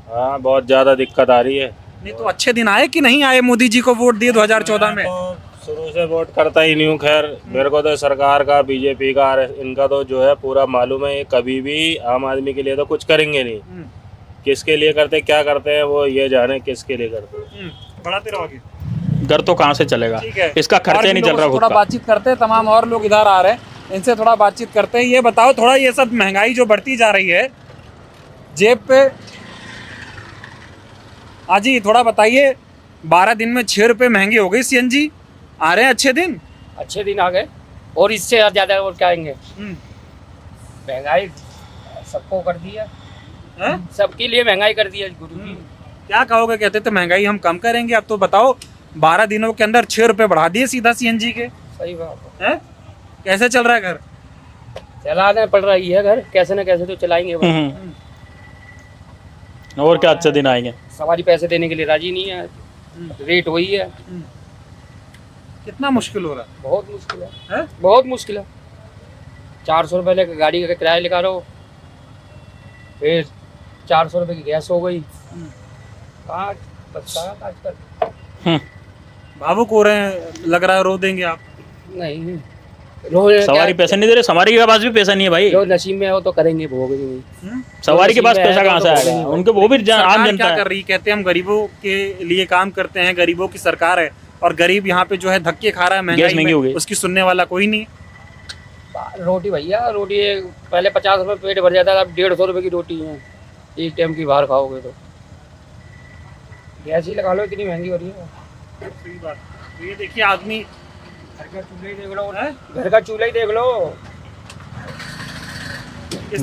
हाँ बहुत ज्यादा दिक्कत आ रही है। नहीं तो अच्छे दिन आए कि नहीं आए? मोदी जी को वोट दिए 2014 में। तो शुरू से वोट करता ही नहीं हूँ। खैर मेरे को तो सरकार का, बीजेपी का, इनका तो जो है पूरा मालूम है, ये कभी भी आम आदमी के लिए तो कुछ करेंगे नहीं। किसके लिए करते, क्या करते हैं, वो ये जाने किसके लिए करते हैं। बढ़ाते रहोगे। घर तो कहाँ से चलेगा, ठीक है, इसका और खर्चा भी नहीं चल लोगों रहा से खुद थोड़ा का। बातचीत करते हैं, तमाम और लोग इधर आ रहे हैं, इनसे थोड़ा बातचीत करते हैं। ये बताओ थोड़ा, ये सब महंगाई जो बढ़ती जा रही है जेब पे, जी थोड़ा बताइए। 12 दिन में 6 रुपए महंगी हो गई सीएनजी। आ रहे हैं अच्छे दिन? अच्छे दिन आ गए और इससे ज्यादा और क्या आएंगे। महंगाई सबको कर दी है, सबके लिए महंगाई कर दी है गुरु जी। क्या कहोगे? कहते थे महंगाई हम कम करेंगे, अब तो बताओ 12 दिनों के अंदर 6 रुपए बढ़ा दिए सीधा सीएनजी के। सही बात है। कैसे चल रहा है घर? चलाना पड़ रही है घर, कैसे न कैसे तो चलाएंगे। और क्या अच्छे दिन आएंगे। सवारी पैसे देने के लिए राजी नहीं है, रेट वही है। कितना मुश्किल हो रहा है? बहुत मुश्किल है, बहुत मुश्किल है। 400 रुपये लेकर गाड़ी का किराया लगा रहो, फिर 400 रुपये की गैस हो गई। कहाँ बचता है आजकल। भावुक हो रहे हैं, लग रहा है रो देंगे आप। नहीं, सवारी पैसे नहीं दे रहे, सवारी के पास भी पैसा नहीं है भाई। जो नसीब में हो तो करेंगे, भोगेंगे। सवारी के पास पैसा कहाँ से आएगा? उनके वो भी आम जनता क्या कर रही, कहते हैं हम गरीबों के लिए काम करते हैं, गरीबों की सरकार है, और गरीब यहाँ पे जो है धक्के खा रहा है महंगाई में, उसकी सुनने वाला कोई नहीं। रोटी भैया, रोटी पहले 50 रुपये पेट भर जाता था, अब 150 रुपये की रोटी है एक टाइम की। बाहर खाओगे तो गैस ही लगा लो, इतनी महंगी हो रही है। सही बात। तो ये देखिए आदमी, घर का चूल्हा ही देख लो, घर का चूल्हा ही देख लो।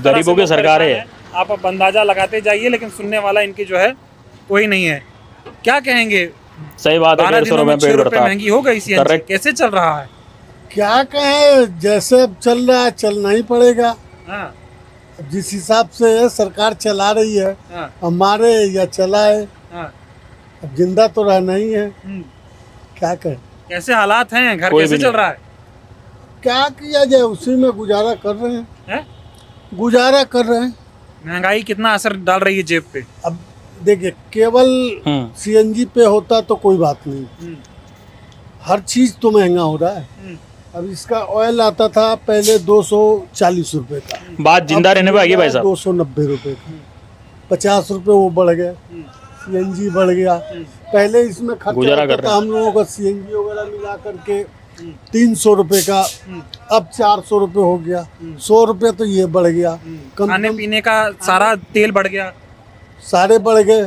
गरीबों की सरकार है। आप अब अंदाजा लगाते जाइए, लेकिन सुनने वाला इनकी जो है कोई नहीं है। क्या कहेंगे? सही बात है। 12 दिनों में 6 रुपये महंगी हो गई सीएनजी, कैसे चल रहा है? क्या कहें, जैसे अब चल रहा है चलना ही पड़ेगा। जिस हिसाब से सरकार चला रही है, हमारे या चलाए, अब जिंदा तो रहना ही है। क्या करें? कैसे हालात हैं, घर कैसे चल रहा है? क्या किया जाए, उसी में गुजारा कर रहे हैं। गुजारा कर रहे हैं। महंगाई कितना असर डाल रही है जेब पे? अब देखिए, केवल सीएनजी पे होता तो कोई बात नहीं, हर चीज तो महंगा हो रहा है। अब इसका ऑयल आता था पहले 240 रुपए का, बात जिंदा रहने पे आ गई भाई साहब। 290 रुपए का, 50 रुपए वो बढ़ गया। सीएनजी बढ़ गया। पहले इसमें खर्चा होता था हम लोगों का सीएनजी वगैरह मिला करके 300 रुपए का, अब 400 रुपए हो गया। 100 रुपए तो ये बढ़ गया। खाने पीने का सारा तेल बढ़ गया, सारे बढ़ गए।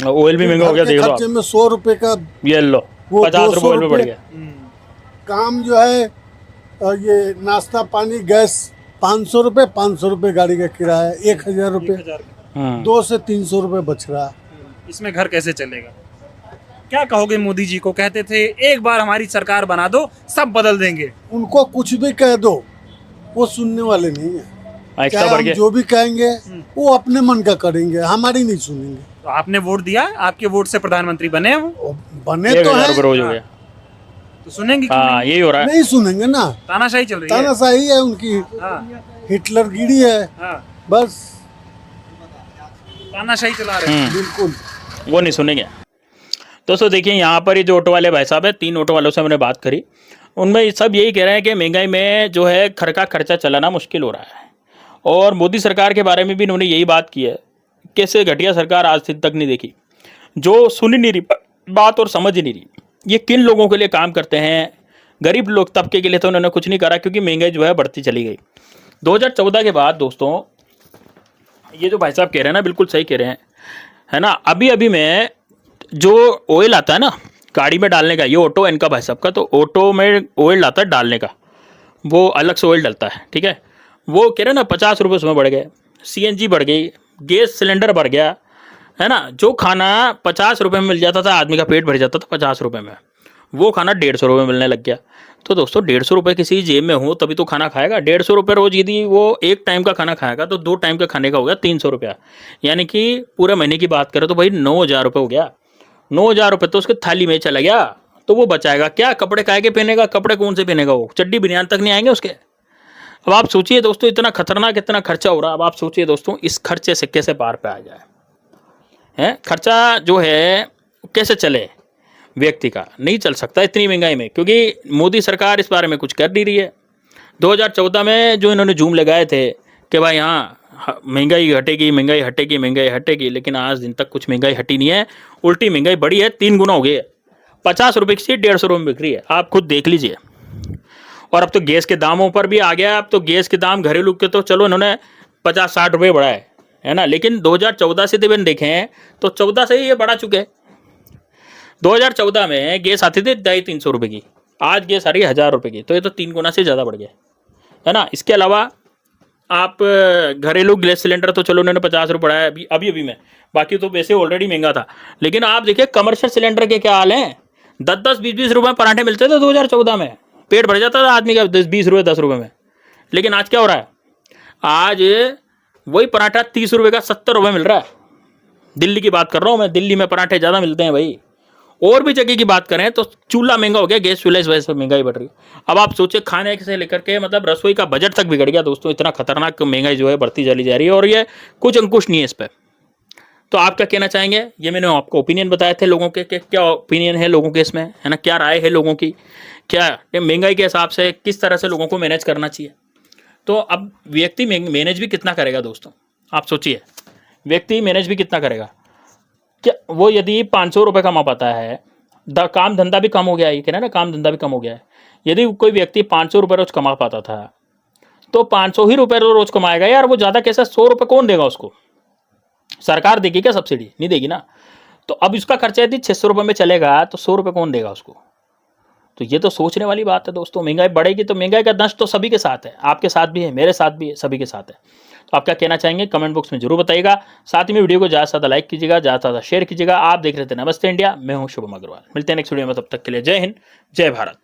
ऑयल भी महंगा हो गया, देख लो। खर्चे में 100 रुपए का, ये लो 50 रुपए ऑयल बढ़ गया। काम जो है ये नाश्ता पानी गैस 500 रुपए, 500 रुपए गाड़ी का किराया, 1000 रुपए, 200 से 300 रुपए बच रहा। इसमें घर कैसे चलेगा? क्या कहोगे मोदी जी को? कहते थे एक बार हमारी सरकार बना दो, सब बदल देंगे। उनको कुछ भी कह दो, वो सुनने वाले नहीं है। क्या हम जो भी कहेंगे वो अपने मन का करेंगे, हमारी नहीं सुनेंगे। तो आपने वोट दिया, आपके वोट से प्रधानमंत्री बने हैं, वो बने तो हैं, तो सुनेंगे? यही हो रहा है। नहीं सुनेंगे ना, तानाशाही चल रही है। तानाशाही है उनकी, हिटलर गिरी है, बस तानाशाही चला रहे हैं। बिल्कुल, वो नहीं सुनेंगे। दोस्तों देखिए, यहाँ पर ये जो ऑटो वाले भाई साहब है, 3 ऑटो वालों से हमने बात करी, उनमें सब यही कह रहे हैं कि महंगाई में जो है घर का खर्चा चलाना मुश्किल हो रहा है। और मोदी सरकार के बारे में भी इन्होंने यही बात की है, कैसे घटिया सरकार आज तक नहीं देखी, जो सुन ही नहीं रही बात और समझ ही नहीं रही। ये किन लोगों के लिए काम करते हैं? गरीब लोग तबके के लिए तो उन्होंने कुछ नहीं करा, क्योंकि महंगाई जो है बढ़ती चली गई। 2014 के बाद दोस्तों, ये जो भाई साहब कह रहे हैं ना, बिल्कुल सही कह रहे हैं, है ना। अभी अभी में जो ऑयल आता है ना गाड़ी में डालने का, ये ऑटो इनका भाई साहब का, तो ऑटो में ऑयल आता है डालने का, वो अलग से ऑयल डलता है, ठीक है। वो कह रहे हैं ना 50 रुपये उसमें बढ़ गए, सीएनजी बढ़ गई, गैस सिलेंडर बढ़ गया, है ना। जो खाना 50 रुपए में मिल जाता था, आदमी का पेट भर जाता था 50 रुपए में, वो खाना 150 रुपए में मिलने लग गया। तो दोस्तों 150 रुपए किसी जेब में हो तभी तो खाना खाएगा। 150 रुपए रोज यदि वो एक टाइम का खाना खाएगा तो 2 टाइम का खाने का हो गया 300 रुपया, यानी कि पूरे महीने की बात करें तो भाई 9,000 रुपये हो गया। 9,000 रुपये तो उसके थाली में चला गया, तो वो बचाएगा क्या? कपड़े काहे के पहनेगा? कपड़े कौन से पहनेगा? वो चड्डी बनियान तक नहीं आएंगे उसके। अब आप सोचिए दोस्तों, इतना खतरनाक इतना खर्चा हो रहा है। अब आप सोचिए दोस्तों, इस खर्चे से कैसे पार पे आ जाए, हैं? खर्चा जो है कैसे चले, व्यक्ति का नहीं चल सकता इतनी महंगाई में, क्योंकि मोदी सरकार इस बारे में कुछ कर नहीं रही है। 2014 में जो इन्होंने जूम लगाए थे कि भाई हाँ महंगाई हटेगी, महंगाई हटेगी, महंगाई हटेगी, लेकिन आज दिन तक कुछ महंगाई हटी नहीं है, उल्टी महंगाई बढ़ी है, 3 गुना हो गई है। 50 रुपये की चीज़ 150 रुपये में बिक रही है, आप खुद देख लीजिए। और अब तो गैस के दामों पर भी आ गया। अब तो गैस के दाम घरेलू के तो चलो इन्होंने 50-60 रुपये बढ़ाए है ना, लेकिन 2014 से जब देखें तो 14 से ही ये बढ़ा चुके हैं। 2014 में गैस आती थी 250-300 रुपये की, आज गैस आ रही है 1000 रुपये की, तो ये तो 3 गुना से ज़्यादा बढ़ गया है ना। इसके अलावा आप घरेलू गैस सिलेंडर तो चलो उन्होंने 50 रुपये बढ़ाया अभी में, बाकी तो वैसे ऑलरेडी महंगा था। लेकिन आप देखिए कमर्शियल सिलेंडर के क्या हाल हैं। 10-10, 20-20 रुपये में पराठे मिलते थे 2014 में, पेट भर जाता था आदमी का 20 रुपये 10 रुपये में। लेकिन आज क्या हो रहा है, आज वही पराठा 30 रुपये का 70 रुपये मिल रहा है। दिल्ली की बात कर रहा हूँ मैं, दिल्ली में पराठे ज़्यादा मिलते हैं भाई। और भी जगह की बात करें तो चूल्हा महंगा हो गया, गैस चूल्हा इस वजह से महंगाई बढ़ रही है। अब आप सोचिए खाने से लेकर के मतलब रसोई का बजट तक बिगड़ गया दोस्तों। इतना खतरनाक महंगाई जो है बढ़ती चली जा रही है और ये कुछ अंकुश नहीं है इस पर। तो आप क्या कहना चाहेंगे? ये मैंने आपको ओपिनियन बताए थे लोगों के, क्या ओपिनियन है लोगों के इसमें, है ना, क्या राय है लोगों की, क्या महंगाई के हिसाब से किस तरह से लोगों को मैनेज करना चाहिए। तो अब व्यक्ति मैनेज भी कितना करेगा दोस्तों, आप सोचिए, व्यक्ति मैनेज भी कितना करेगा। क्या वो यदि 500 रुपये कमा पाता है, काम धंधा भी कम हो गया है, कहना ना काम धंधा भी कम हो गया है। यदि कोई व्यक्ति 500 रुपये रोज कमा पाता था तो 500 ही रुपये रोज कमाएगा यार, वो ज़्यादा कैसा 100 रुपये कौन देगा उसको? सरकार देगी क्या सब्सिडी? नहीं देगी ना। तो अब इसका खर्चा यदि 600 रुपये में चलेगा तो 100 रुपये कौन देगा उसको? तो ये तो सोचने वाली बात है दोस्तों। महंगाई बढ़ेगी तो महंगाई का दंश तो सभी के साथ है, आपके साथ भी है, मेरे साथ भी है, सभी के साथ है। तो आप क्या कहना चाहेंगे कमेंट बॉक्स में जरूर बताइएगा। साथ ही में वीडियो को ज़्यादा से ज़्यादा लाइक कीजिएगा, ज़्यादा से ज़्यादा शेयर कीजिएगा। आप देख रहे थे नमस्ते इंडिया, मैं हूं शुभम अग्रवाल। मिलते हैं नेक्स्ट वीडियो में, तब तक के लिए जय हिंद, जय भारत।